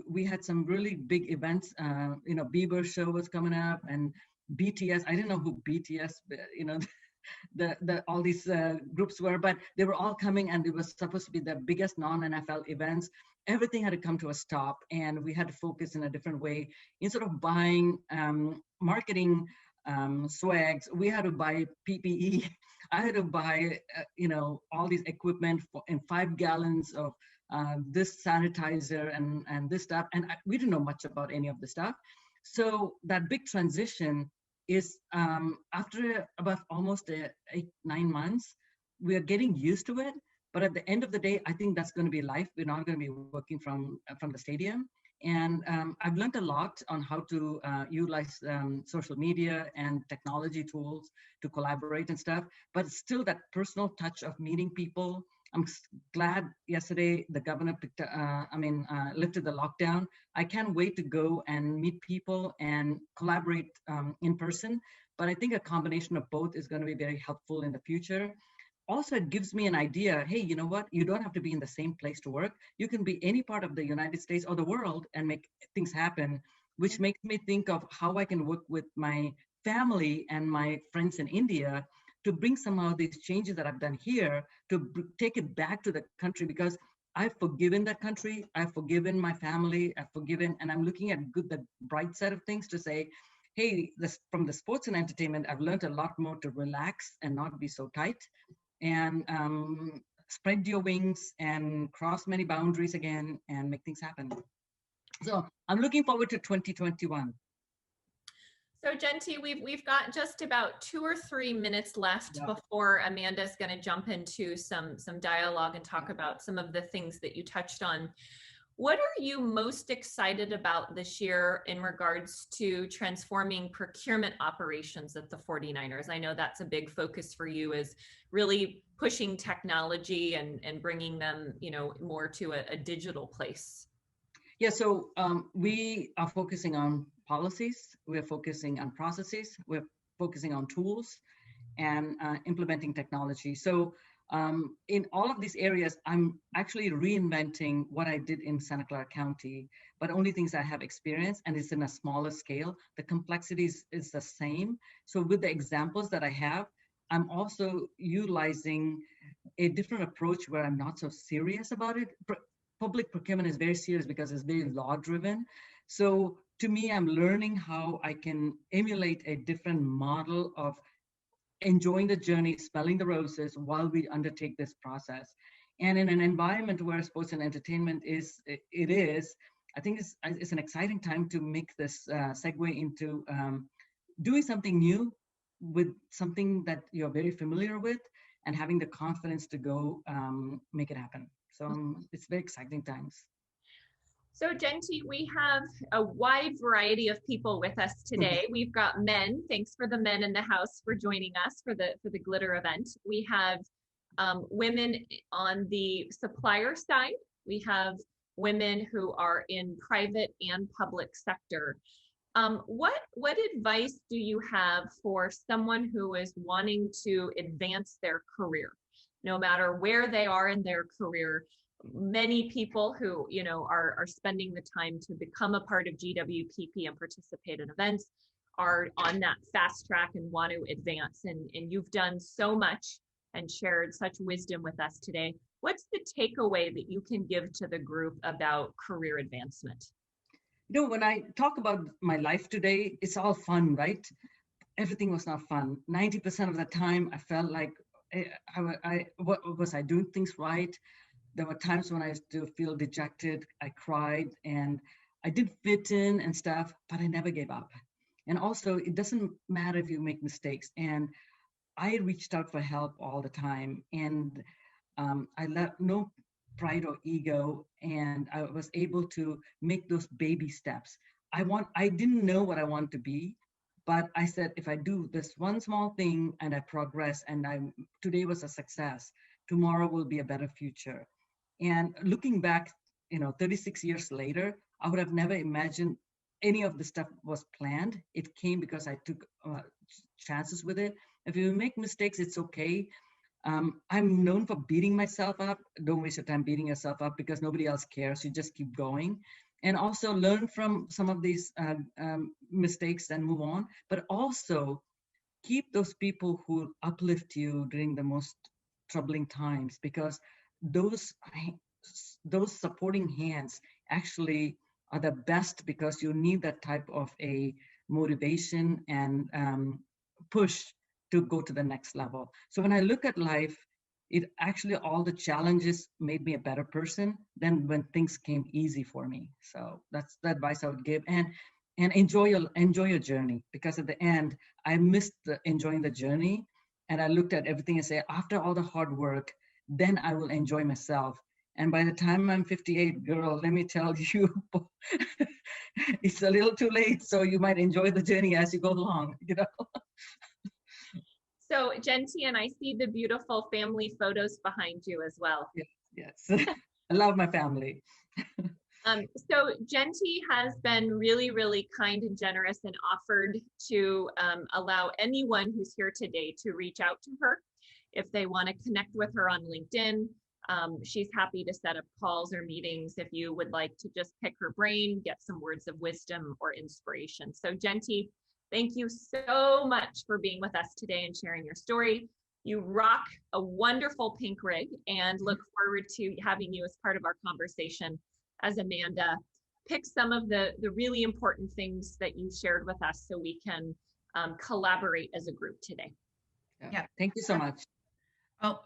we had some really big events. Bieber show was coming up, and BTS. I didn't know who BTS, all these groups were, but they were all coming, and it was supposed to be the biggest non-NFL events. Everything had to come to a stop, and we had to focus in a different way. Instead of buying marketing swags, we had to buy PPE. I had to buy, all these equipment in 5 gallons of this sanitizer and this stuff. And we didn't know much about any of the stuff. So that big transition is after about almost 8-9 months, we are getting used to it. But at the end of the day, I think that's going to be life. We're not going to be working from the stadium. And I've learned a lot on how to utilize social media and technology tools to collaborate and stuff, but still that personal touch of meeting people. I'm glad yesterday the governor lifted the lockdown. I can't wait to go and meet people and collaborate in person. But I think a combination of both is going to be very helpful in the future. Also, it gives me an idea, hey, you know what? You don't have to be in the same place to work. You can be any part of the United States or the world and make things happen, which makes me think of how I can work with my family and my friends in India to bring some of these changes that I've done here to take it back to the country, because I've forgiven that country. I've forgiven my family. And I'm looking at the bright side of things to say, hey, from the sports and entertainment, I've learned a lot more to relax and not be so tight, and spread your wings and cross many boundaries again and make things happen. So I'm looking forward to 2021. So Jenti, we've got just about 2 or 3 minutes left before Amanda's going to jump into some dialogue and talk about some of the things that you touched on. What are you most excited about this year in regards to transforming procurement operations at the 49ers? I know that's a big focus for you, is really pushing technology and bringing them, more to a digital place. Yeah, so we are focusing on policies, we're focusing on processes, we're focusing on tools, and implementing technology. So in all of these areas, I'm actually reinventing what I did in Santa Clara County, but only things I have experience, and it's in a smaller scale. The complexities is the same. So with the examples that I have, I'm also utilizing a different approach where I'm not so serious about it. Public procurement is very serious because it's very law-driven. So to me, I'm learning how I can emulate a different model of enjoying the journey, smelling the roses while we undertake this process. And in an environment where sports and entertainment I think it's an exciting time to make this segue into doing something new with something that you're very familiar with, and having the confidence to go make it happen. So it's very exciting times. So Jenti, we have a wide variety of people with us today. We've got men. Thanks for the men in the house for joining us for the Glitter event. We have women on the supplier side. We have women who are in private and public sector. What advice do you have for someone who is wanting to advance their career, no matter where they are in their career? Many people who are spending the time to become a part of GWPP and participate in events are on that fast track and want to advance, and you've done so much and shared such wisdom with us today. What's the takeaway that you can give to the group about career advancement? When I talk about my life today, it's all fun, right? Everything was not fun. 90% of the time, I felt like was I doing things right? There were times when I used to feel dejected. I cried and I didn't fit in and stuff, but I never gave up. And also, it doesn't matter if you make mistakes. And I reached out for help all the time, and I left no pride or ego, and I was able to make those baby steps. I didn't know what I wanted to be, but I said, if I do this one small thing and I progress, and today was a success, tomorrow will be a better future. And looking back, 36 years later, I would have never imagined any of the stuff was planned. It came because I took chances with it. If you make mistakes, it's okay. I'm known for beating myself up. Don't waste your time beating yourself up because nobody else cares. You just keep going. And also learn from some of these mistakes and move on. But also keep those people who uplift you during the most troubling times, because those supporting hands actually are the best, because you need that type of a motivation and push to go to the next level. So when I look at life, it actually, all the challenges made me a better person than when things came easy for me. So that's the advice I would give. And enjoy your journey, because at the end, I missed enjoying the journey. And I looked at everything and say, after all the hard work, then I will enjoy myself. And by the time I'm 58, girl, let me tell you, it's a little too late. So you might enjoy the journey as you go along, So Jenti, and I see the beautiful family photos behind you as well. Yes. I love my family. So Jenti has been really, really kind and generous and offered to allow anyone who's here today to reach out to her if they want to connect with her on LinkedIn. She's happy to set up calls or meetings if you would like to just pick her brain, get some words of wisdom or inspiration. So Jenti, thank you so much for being with us today and sharing your story. You rock a wonderful pink rig, and look forward to having you as part of our conversation as Amanda picks some of the really important things that you shared with us so we can collaborate as a group today. Yeah. Thank you so much. Oh,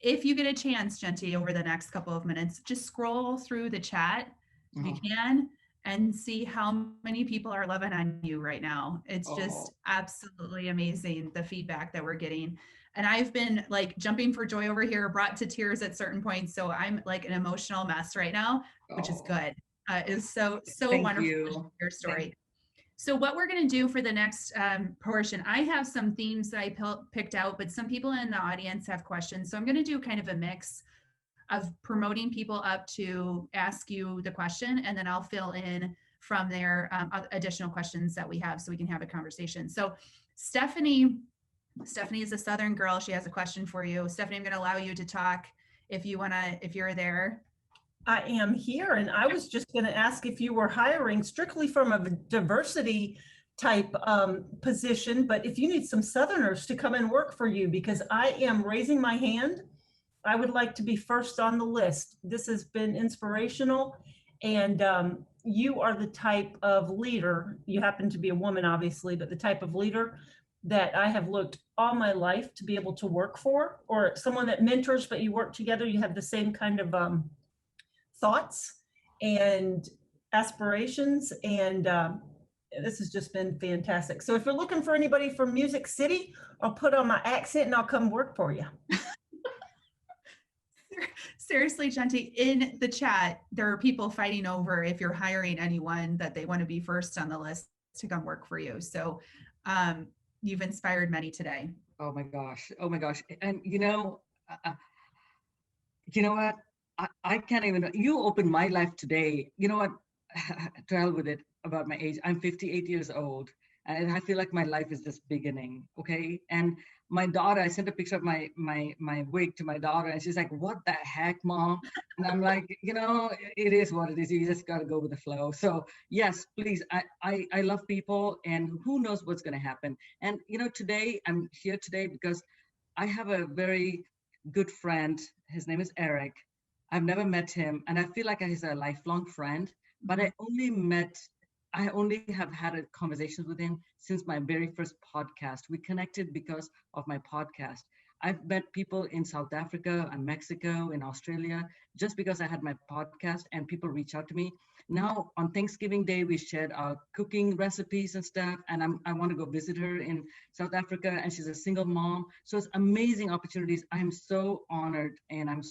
if you get a chance, Jenti, over the next couple of minutes, just scroll through the chat if you can and see how many people are loving on you right now. It's just absolutely amazing, the feedback that we're getting. And I've been like jumping for joy over here, brought to tears at certain points. So I'm like an emotional mess right now, which is good. It's so wonderful to share your story. So what we're going to do for the next portion, I have some themes that I picked out, but some people in the audience have questions. So I'm going to do kind of a mix of promoting people up to ask you the question, and then I'll fill in from there additional questions that we have so we can have a conversation. So Stephanie is a Southern girl. She has a question for you. Stephanie, I'm going to allow you to talk if you're there. I am here, and I was just going to ask if you were hiring strictly from a diversity type position, but if you need some Southerners to come and work for you, because I am raising my hand. I would like to be first on the list. This has been inspirational, and you are the type of leader, you happen to be a woman, obviously, but the type of leader that I have looked all my life to be able to work for, or someone that mentors, but you work together, you have the same kind of thoughts and aspirations, and this has just been fantastic. So if you're looking for anybody from Music City, I'll put on my accent and I'll come work for you. Seriously, Jenti, in the chat, there are people fighting over if you're hiring anyone that they want to be first on the list to come work for you. So you've inspired many today. Oh my gosh. And you know what? I can't even, you opened my life today. You know what? To hell with it about my age. I'm 58 years old, and I feel like my life is just beginning. Okay. And my daughter, I sent a picture of my wig to my daughter, and she's like, "What the heck, Mom?" And I'm like, it is what it is. You just got to go with the flow. So yes, please. I love people, and who knows what's going to happen. And today I'm here today because I have a very good friend. His name is Eric. I've never met him, and I feel like he's a lifelong friend, but I only have had conversations with him since my very first podcast. We connected because of my podcast. I've met people in South Africa and Mexico, in Australia, just because I had my podcast and people reach out to me. Now on Thanksgiving Day, we shared our cooking recipes and stuff. And I want to go visit her in South Africa, and she's a single mom. So it's amazing opportunities. I'm so honored, and I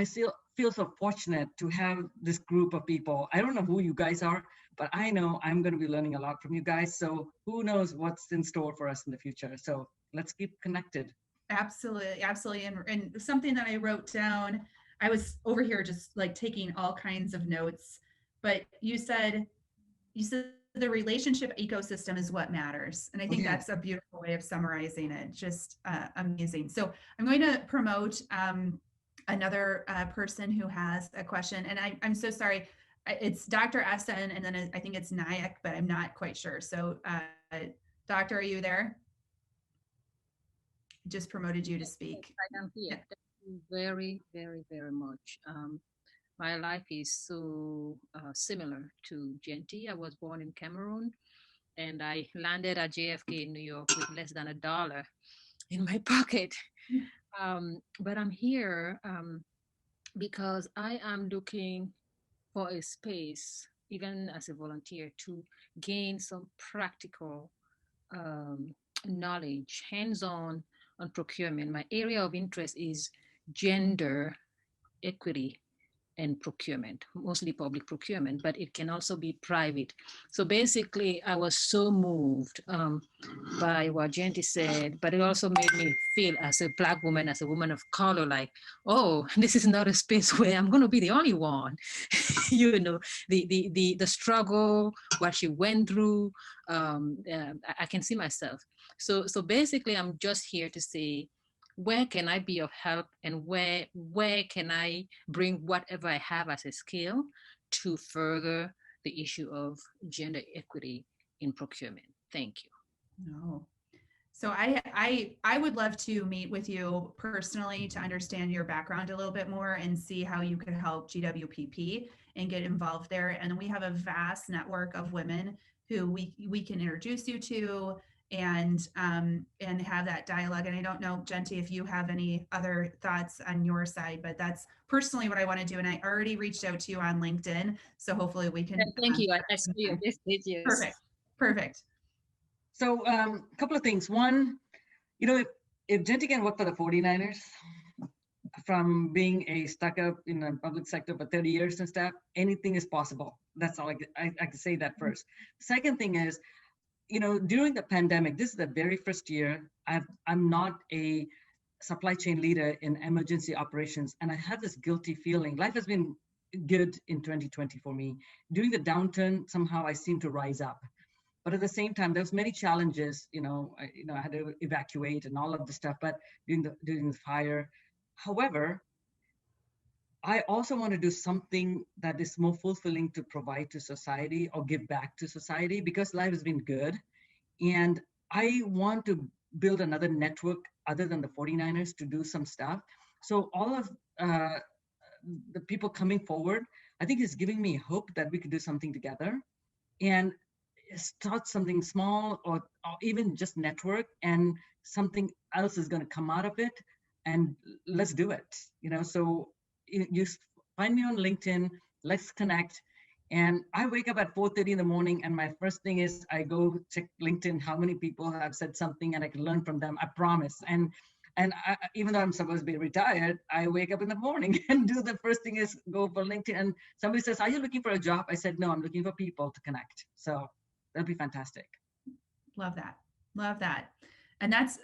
feel so fortunate to have this group of people. I don't know who you guys are, but I know I'm going to be learning a lot from you guys. So who knows what's in store for us in the future. So let's keep connected. Absolutely, absolutely. And something that I wrote down, I was over here just like taking all kinds of notes, but you said the relationship ecosystem is what matters. And I think that's a beautiful way of summarizing it. Just amazing. So I'm going to promote another person who has a question. And I'm so sorry. It's Dr. Essen, and then I think it's Nayak, but I'm not quite sure. So Doctor, are you there? Just promoted you to speak. I am here. Thank you very, very, very much. My life is so similar to Jenti. I was born in Cameroon, and I landed at JFK in New York with less than $1 in my pocket. But I'm here because I am looking for a space, even as a volunteer, to gain some practical knowledge, hands-on on procurement. My area of interest is gender equity and procurement, mostly public procurement, but it can also be private. So basically, I was so moved by what Jenti said, but it also made me feel as a Black woman, as a woman of color, like, oh, this is not a space where I'm going to be the only one. You know, the struggle, what she went through, I can see myself. So basically, I'm just here to say, where can I be of help, and where can I bring whatever I have as a skill to further the issue of gender equity in procurement? Thank you. No. So I would love to meet with you personally to understand your background a little bit more and see how you could help GWPP and get involved there. And we have a vast network of women who we can introduce you to, and have that dialogue. And I don't know, Jenti, if you have any other thoughts on your side, but that's personally what I want to do. And I already reached out to you on LinkedIn, so hopefully we can. Thank you. I saw your messages. Perfect. So a couple of things. One, you know, if Jenti can work for the 49ers, from being a stuck-up in the public sector for 30 years and stuff, anything is possible. That's all I can say that first. Second thing is, you know, during the pandemic, this is the very first year I'm not a supply chain leader in emergency operations, and I have this guilty feeling. Life has been good in 2020 for me. During the downturn, somehow I seem to rise up, but at the same time, there's many challenges. I had to evacuate and all of the stuff, but during the fire. However, I also want to do something that is more fulfilling to provide to society or give back to society, because life has been good. And I want to build another network other than the 49ers to do some stuff. So all of the people coming forward, I think is giving me hope that we could do something together and start something small, or even just network, and something else is going to come out of it. And let's do it, so you find me on LinkedIn, let's connect. And I wake up at 4:30 in the morning, and my first thing is I go check LinkedIn, how many people have said something, and I can learn from them, I promise. And even though I'm supposed to be retired, I wake up in the morning and do the first thing is go for LinkedIn. And somebody says, are you looking for a job? I said, no, I'm looking for people to connect. So that'll be fantastic. Love that. And that's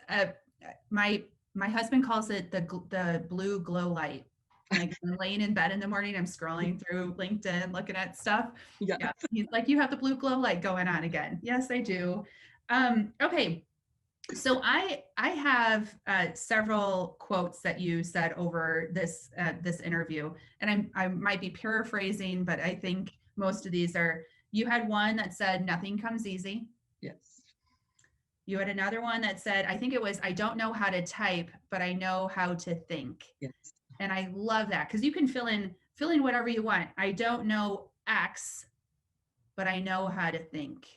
my husband calls it the blue glow light. Like I'm laying in bed in the morning, I'm scrolling through LinkedIn, looking at stuff. Yeah. He's like, you have the blue glow light going on again. Yes, I do. Okay. So I have several quotes that you said over this interview, and I might be paraphrasing, but I think most of these are. You had one that said, "Nothing comes easy." Yes. You had another one that said, I think it was, "I don't know how to type, but I know how to think." Yes. And I love that, because you can fill in whatever you want. I don't know X, but I know how to think.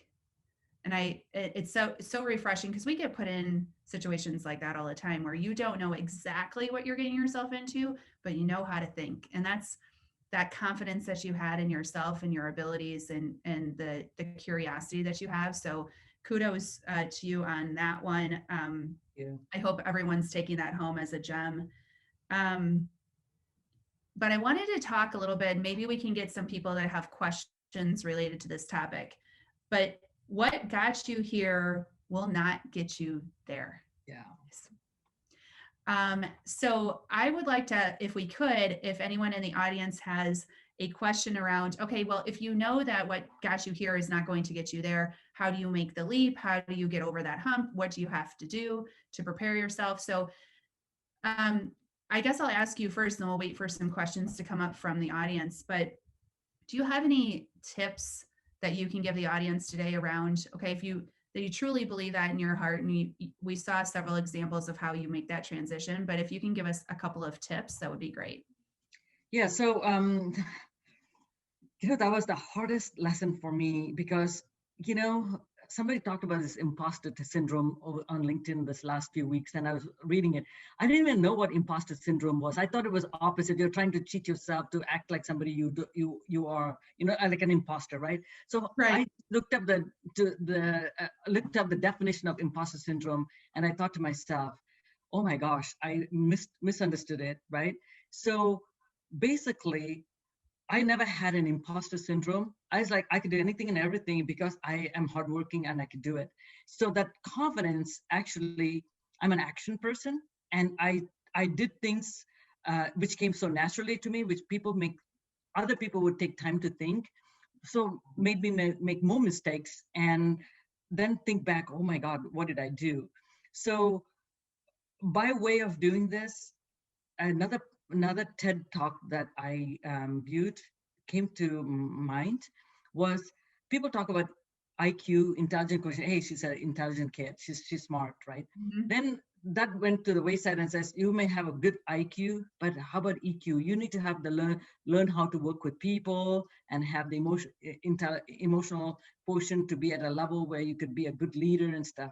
And it's so refreshing, because we get put in situations like that all the time where you don't know exactly what you're getting yourself into, but you know how to think. And that's that confidence that you had in yourself and your abilities and the curiosity that you have. So kudos to you on that one. I hope everyone's taking that home as a gem. But I wanted to talk a little bit, maybe we can get some people that have questions related to this topic, but what got you here will not get you there. Yeah. So I would like to, if we could, if anyone in the audience has a question around, okay, well, if you know that what got you here is not going to get you there, how do you make the leap? How do you get over that hump? What do you have to do to prepare yourself? So I guess I'll ask you first, and then we'll wait for some questions to come up from the audience. But do you have any tips that you can give the audience today around, okay, if you truly believe that in your heart, and we saw several examples of how you make that transition, but if you can give us a couple of tips, that would be great. Yeah, so that was the hardest lesson for me because, somebody talked about this imposter syndrome on LinkedIn this last few weeks, and I was reading it. I didn't even know what imposter syndrome was. I thought it was opposite. You're trying to cheat yourself to act like somebody you are, like an imposter, right? So right. I looked up the definition of imposter syndrome, and I thought to myself, oh my gosh, I misunderstood it, right? So basically, I never had an imposter syndrome. I was like, I could do anything and everything because I am hardworking and I could do it. So that confidence, actually, I'm an action person, and I did things which came so naturally to me, which other people would take time to think. So made me make more mistakes and then think back, oh my God, what did I do? So by way of doing this, another TED talk that I viewed came to mind was people talk about IQ, intelligent quotient. Hey, she's an intelligent kid. She's smart, right? Mm-hmm. Then that went to the wayside and says, you may have a good IQ, but how about EQ? You need to have the learn how to work with people and have the emotional quotient to be at a level where you could be a good leader and stuff.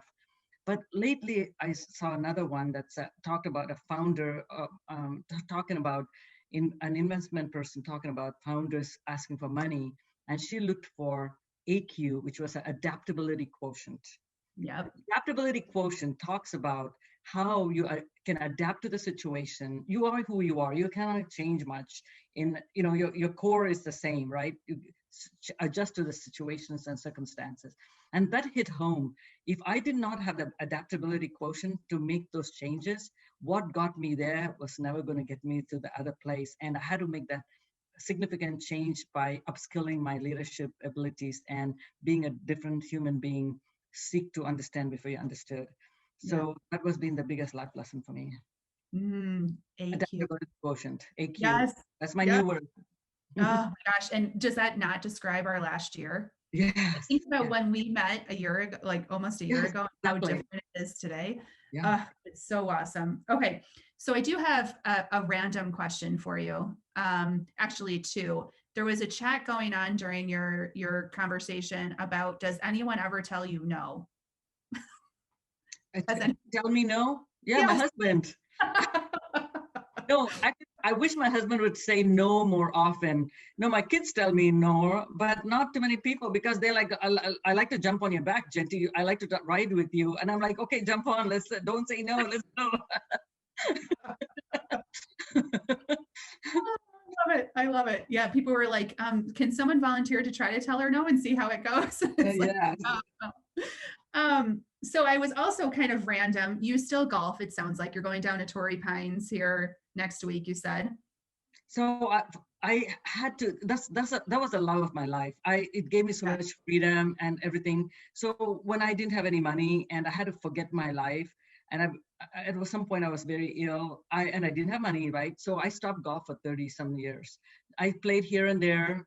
But lately, I saw another one that's talked about a founder talking about an investment person talking about founders asking for money, and she looked for AQ, which was an adaptability quotient. Yep. Adaptability quotient talks about how you can adapt to the situation. You are who you are. You cannot change much. Your core is the same, right? You adjust to the situations and circumstances. And that hit home. If I did not have the adaptability quotient to make those changes, what got me there was never going to get me to the other place. And I had to make that significant change by upskilling my leadership abilities and being a different human being, seek to understand before you understood. So that was been the biggest life lesson for me. AQ. Adaptability quotient, AQ. Yes. That's my new word. Oh my gosh. And does that not describe our last year? Yeah. Think about when we met a year ago, like almost a year ago, how different it is today. Yeah. It's so awesome. Okay. So I do have a random question for you. Actually, two. There was a chat going on during your conversation about, does anyone ever tell you no? Tell me no? Yeah, yes. My husband. No, I wish my husband would say no more often. No, my kids tell me no, but not too many people because they're like, I like to jump on your back, Jenti. I like to ride with you. And I'm like, okay, jump on. Don't say no. Let's go. I love it. Yeah, people were like, can someone volunteer to try to tell her no and see how it goes? Yeah. So I was also kind of random. You still golf, it sounds like. You're going down to Torrey Pines here next week, you said. So I had to, that was the love of my life. It gave me so much freedom and everything. So when I didn't have any money and I had to forget my life, and at some point I was very ill, and I didn't have money, right? So I stopped golf for 30 some years. I played here and there,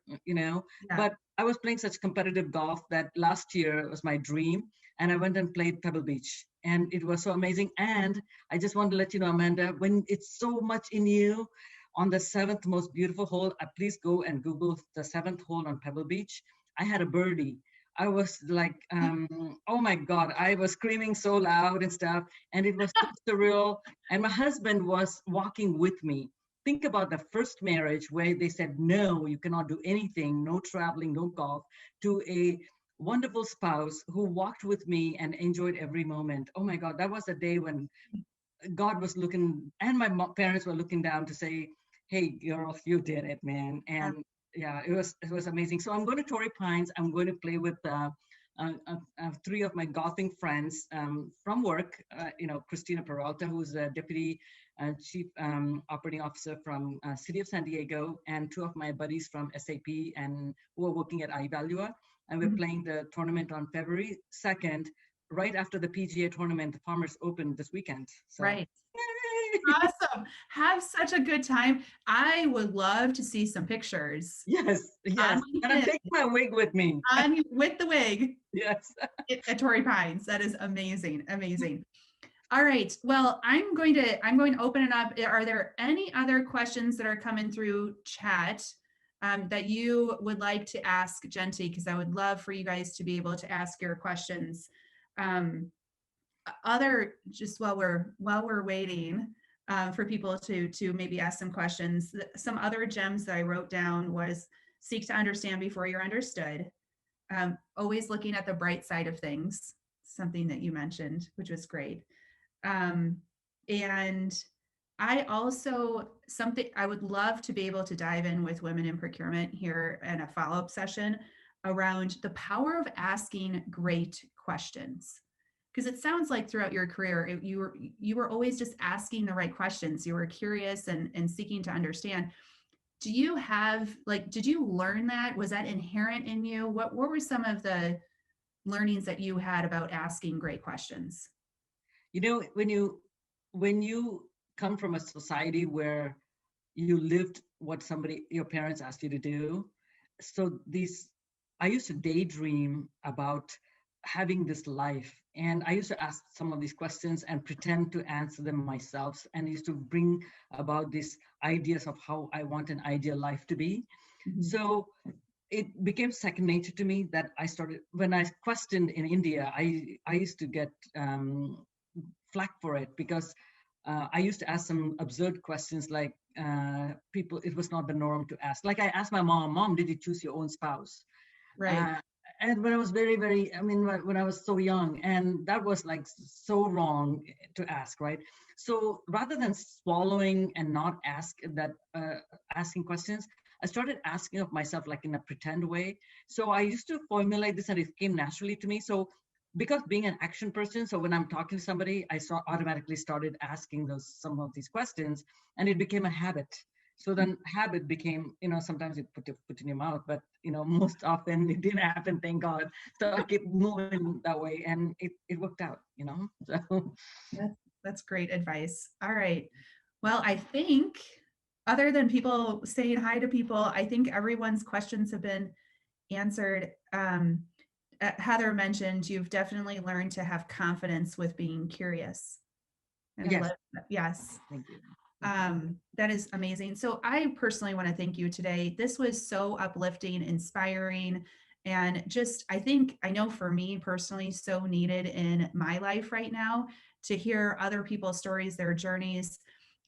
but I was playing such competitive golf that last year was my dream. And I went and played Pebble Beach, and it was so amazing. And I just want to let you know, Amanda, when it's so much in you, on the 7th most beautiful hole, please go and Google the 7th hole on Pebble Beach. I had a birdie I was like, oh my God, I was screaming so loud and stuff. And it was so surreal. And my husband was walking with me. Think about the first marriage where they said, no, you cannot do anything, no traveling, no golf, to a wonderful spouse who walked with me and enjoyed every moment. Oh my God, that was a day when God was looking, and my parents were looking down to say, hey, girl, you did it, man. And yeah, it was amazing. So I'm going to Torrey Pines. I'm going to play with 3 of my golfing friends from work. Christina Peralta, who's a deputy chief operating officer from City of San Diego, and 2 of my buddies from SAP and who are working at iValua. And we're playing the tournament on February 2nd, right after the PGA tournament, the Farmers Open this weekend. So. Right. Awesome. Have such a good time. I would love to see some pictures. Yes. And I'm taking my wig with me. With the wig. Yes. At Torrey Pines. That is amazing. Amazing. All right. Well, I'm going to open it up. Are there any other questions that are coming through chat that you would like to ask Jenti? Because I would love for you guys to be able to ask your questions. Just while we're waiting for people to maybe ask some questions, some other gems that I wrote down was seek to understand before you're understood. Always looking at the bright side of things, something that you mentioned, which was great. And I also, something I would love to be able to dive in with women in procurement here in a follow-up session around the power of asking great questions. Because it sounds like throughout your career, you were always just asking the right questions. You were curious and seeking to understand. Do you have, did you learn that? Was that inherent in you? What were some of the learnings that you had about asking great questions? When you come from a society where you lived what your parents asked you to do, so I used to daydream about having this life, and I used to ask some of these questions and pretend to answer them myself, and used to bring about these ideas of how I want an ideal life to be. So it became second nature to me that I started, when I questioned in India, I used to get flack for it, because I used to ask some absurd questions like it was not the norm to ask. Like I asked my mom, did you choose your own spouse? Right. And when I was when I was so young, and that was like so wrong to ask, right? So rather than swallowing and not asking questions, I started asking of myself like in a pretend way. So I used to formulate this and it came naturally to me. So because being an action person, so when I'm talking to somebody, I automatically started asking some of these questions, and it became a habit. So then habit became, sometimes you put in your mouth, but, most often it didn't happen, thank God. So I kept moving that way, and it worked out, so. That's great advice. All right. Well, I think other than people saying hi to people, I think everyone's questions have been answered. Heather mentioned you've definitely learned to have confidence with being curious. And yes. Yes. Thank you. That is amazing. So I personally want to thank you today. This was so uplifting, inspiring, and just, I know for me personally, so needed in my life right now to hear other people's stories, their journeys,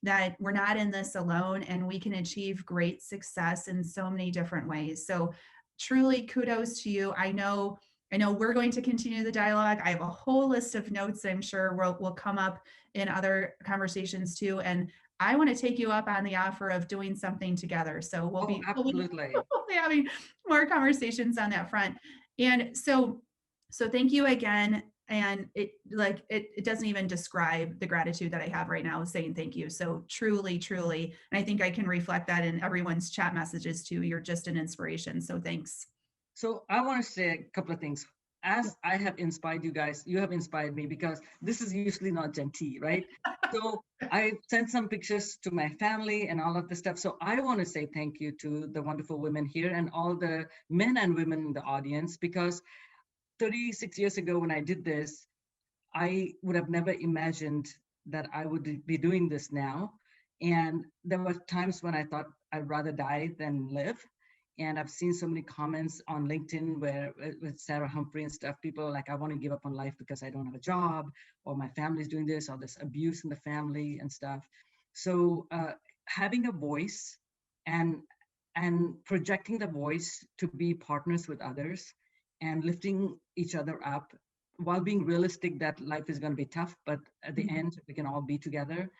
that we're not in this alone and we can achieve great success in so many different ways. So truly kudos to you. I know we're going to continue the dialogue. I have a whole list of notes I'm sure will come up in other conversations too. And I want to take you up on the offer of doing something together. So we'll be having more conversations on that front. And so thank you again. And it doesn't even describe the gratitude that I have right now saying thank you. So truly, truly, and I think I can reflect that in everyone's chat messages too. You're just an inspiration. So thanks. So I want to say a couple of things. As I have inspired you guys, you have inspired me, because this is usually not Jenti, right? So I sent some pictures to my family and all of this stuff. So I want to say thank you to the wonderful women here and all the men and women in the audience, because 36 years ago when I did this, I would have never imagined that I would be doing this now. And there were times when I thought I'd rather die than live. And I've seen so many comments on LinkedIn where with Sarah Humphrey and stuff, people are like, I want to give up on life because I don't have a job, or my family's doing this, or there's abuse in the family and stuff. So having a voice and projecting the voice to be partners with others and lifting each other up while being realistic that life is going to be tough, but at the end, we can all be together.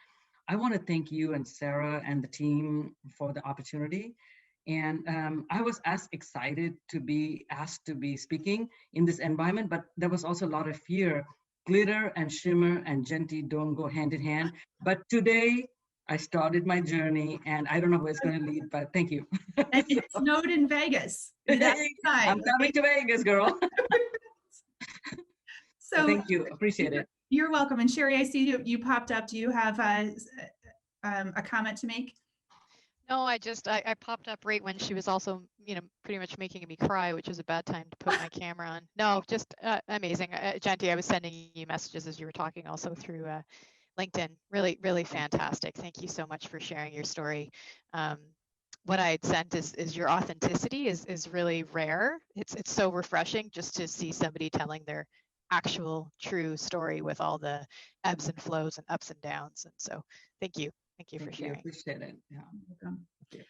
I want to thank you and Sarah and the team for the opportunity. And I was as excited to be asked to be speaking in this environment, but there was also a lot of fear. Glitter and shimmer and Jenti don't go hand in hand. But today I started my journey, and I don't know where it's going to lead, but thank you. And it snowed in Vegas. I'm coming to Vegas, girl. So thank you, appreciate it. You're welcome. And Sherry, I see you popped up. Do you have a comment to make? No, I popped up right when she was also, pretty much making me cry, which was a bad time to put my camera on. No, just amazing. Jenti, I was sending you messages as you were talking also through LinkedIn. Really, really fantastic. Thank you so much for sharing your story. What I had sent is your authenticity is really rare. It's so refreshing just to see somebody telling their actual true story with all the ebbs and flows and ups and downs. And so thank you. Thank you for sharing. Appreciate it. Yeah. Okay.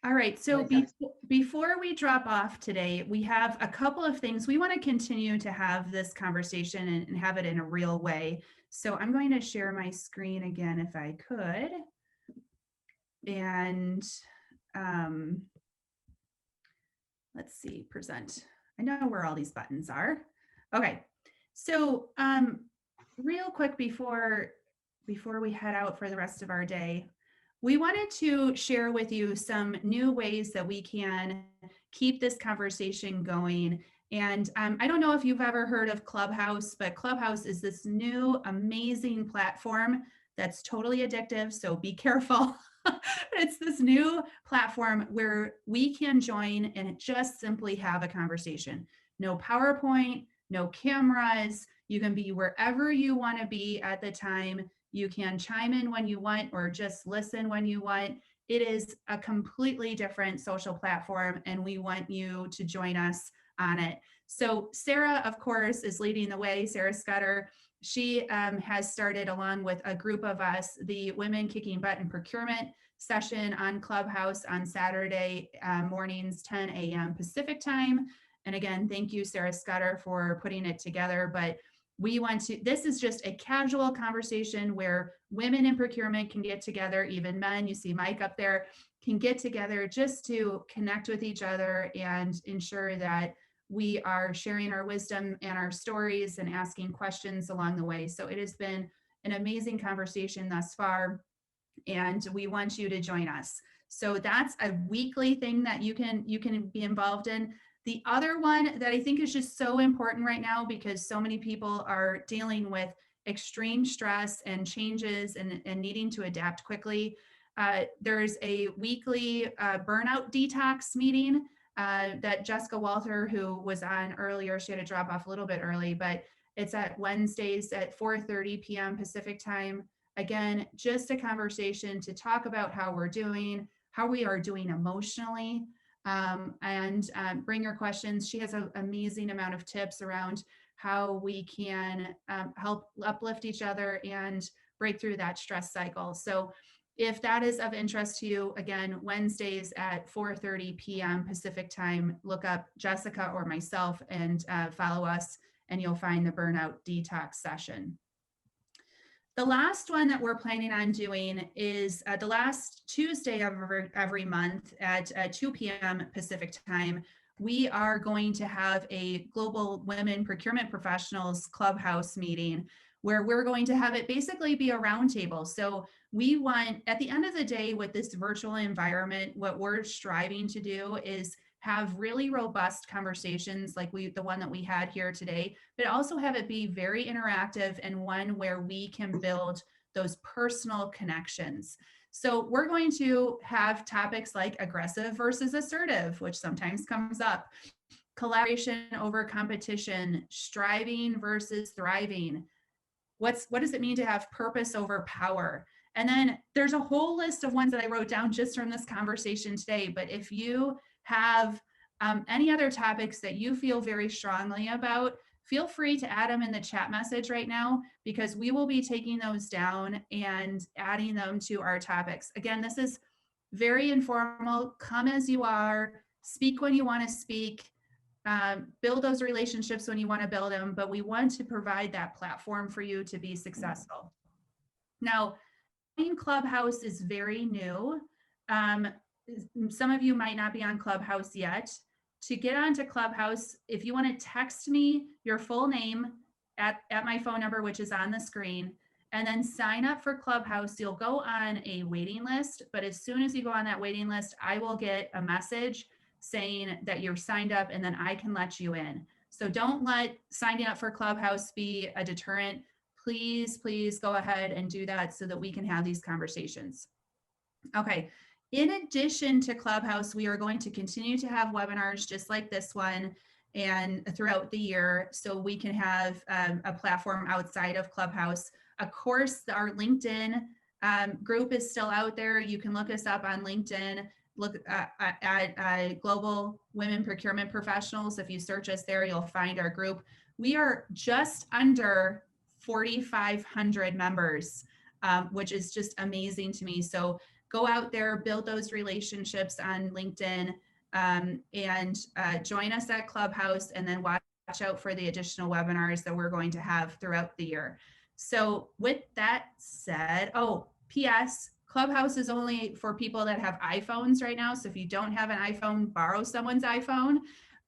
All right. So before we drop off today, we have a couple of things. We want to continue to have this conversation and have it in a real way. So I'm going to share my screen again if I could. And let's see, present. I know where all these buttons are. Okay. So real quick before we head out for the rest of our day, we wanted to share with you some new ways that we can keep this conversation going. And I don't know if you've ever heard of Clubhouse, but Clubhouse is this new amazing platform that's totally addictive, so be careful. It's this new platform where we can join and just simply have a conversation. No PowerPoint, no cameras. You can be wherever you want to be at the time. You can chime in when you want or just listen when you want. It is a completely different social platform, and we want you to join us on it. So Sarah, of course, is leading the way. Sarah Scudder. She has started, along with a group of us, the Women Kicking Butt in Procurement session on Clubhouse on Saturday mornings, 10 a.m. Pacific time. And again, thank you, Sarah Scudder, for putting it together. But we want to, this is just a casual conversation where women in procurement can get together, even men, you see Mike up there, can get together just to connect with each other and ensure that we are sharing our wisdom and our stories and asking questions along the way. So it has been an amazing conversation thus far, and we want you to join us. So that's a weekly thing that you can be involved in. The other one that I think is just so important right now, because so many people are dealing with extreme stress and changes and needing to adapt quickly. There's a weekly burnout detox meeting that Jessica Walther, who was on earlier, she had to drop off a little bit early, but it's at Wednesdays at 4:30 p.m. Pacific time. Again, just a conversation to talk about how we're doing, how we are doing emotionally, and bring your questions. She has an amazing amount of tips around how we can help uplift each other and break through that stress cycle. So if that is of interest to you, again, Wednesdays at 4:30 p.m. Pacific time, look up Jessica or myself and follow us, and you'll find the burnout detox session. The last one that we're planning on doing is the last Tuesday of every month at 2 p.m. Pacific time. We are going to have a Global Women Procurement Professionals Clubhouse meeting where we're going to have it basically be a roundtable. So we want, at the end of the day, with this virtual environment, what we're striving to do is have really robust conversations like the one that we had here today, but also have it be very interactive and one where we can build those personal connections. So we're going to have topics like aggressive versus assertive, which sometimes comes up, collaboration over competition, striving versus thriving. What does it mean to have purpose over power? And then there's a whole list of ones that I wrote down just from this conversation today. But if you have any other topics that you feel very strongly about, feel free to add them in the chat message right now, because we will be taking those down and adding them to our topics. Again, this is very informal. Come as you are, speak when you want to speak, build those relationships when you want to build them, but we want to provide that platform for you to be successful. Now, Clubhouse is very new. Some of you might not be on Clubhouse yet. To get onto Clubhouse, if you want to text me your full name at my phone number, which is on the screen, and then sign up for Clubhouse, you'll go on a waiting list. But as soon as you go on that waiting list, I will get a message saying that you're signed up, and then I can let you in. So don't let signing up for Clubhouse be a deterrent. Please, please go ahead and do that so that we can have these conversations. Okay. In addition to Clubhouse, we are going to continue to have webinars just like this one and throughout the year, so we can have a platform outside of Clubhouse. Of course, our LinkedIn group is still out there. You can look us up on LinkedIn. Look at Global Women Procurement Professionals. If you search us there, you'll find our group. We are just under 4,500 members, which is just amazing to me. So go out there, build those relationships on LinkedIn, and join us at Clubhouse, and then watch out for the additional webinars that we're going to have throughout the year. So with that said, oh, P.S., Clubhouse is only for people that have iPhones right now. So if you don't have an iPhone, borrow someone's iPhone.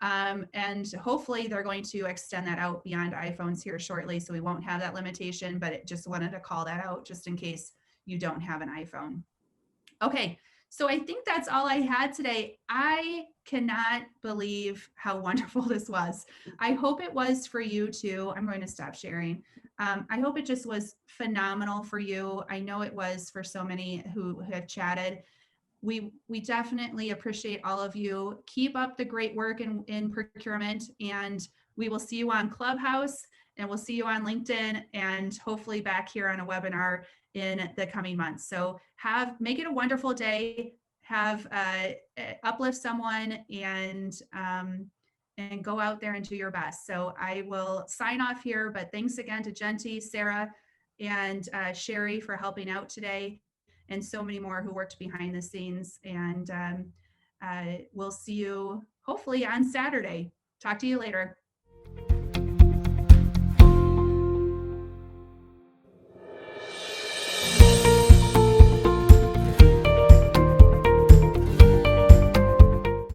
And hopefully they're going to extend that out beyond iPhones here shortly, so we won't have that limitation, but just wanted to call that out just in case you don't have an iPhone. Okay, so I think that's all I had today. I cannot believe how wonderful this was. I hope it was for you too. I'm going to stop sharing. I hope it just was phenomenal for you. I know it was for so many who have chatted. We definitely appreciate all of you. Keep up the great work in procurement, and we will see you on Clubhouse, and we'll see you on LinkedIn, and hopefully back here on a webinar in the coming months. So make it a wonderful day. Uplift someone, and go out there and do your best. So I will sign off here, but thanks again to Jenti, Sarah, and Sherry for helping out today, and so many more who worked behind the scenes. And we'll see you hopefully on Saturday. Talk to you later.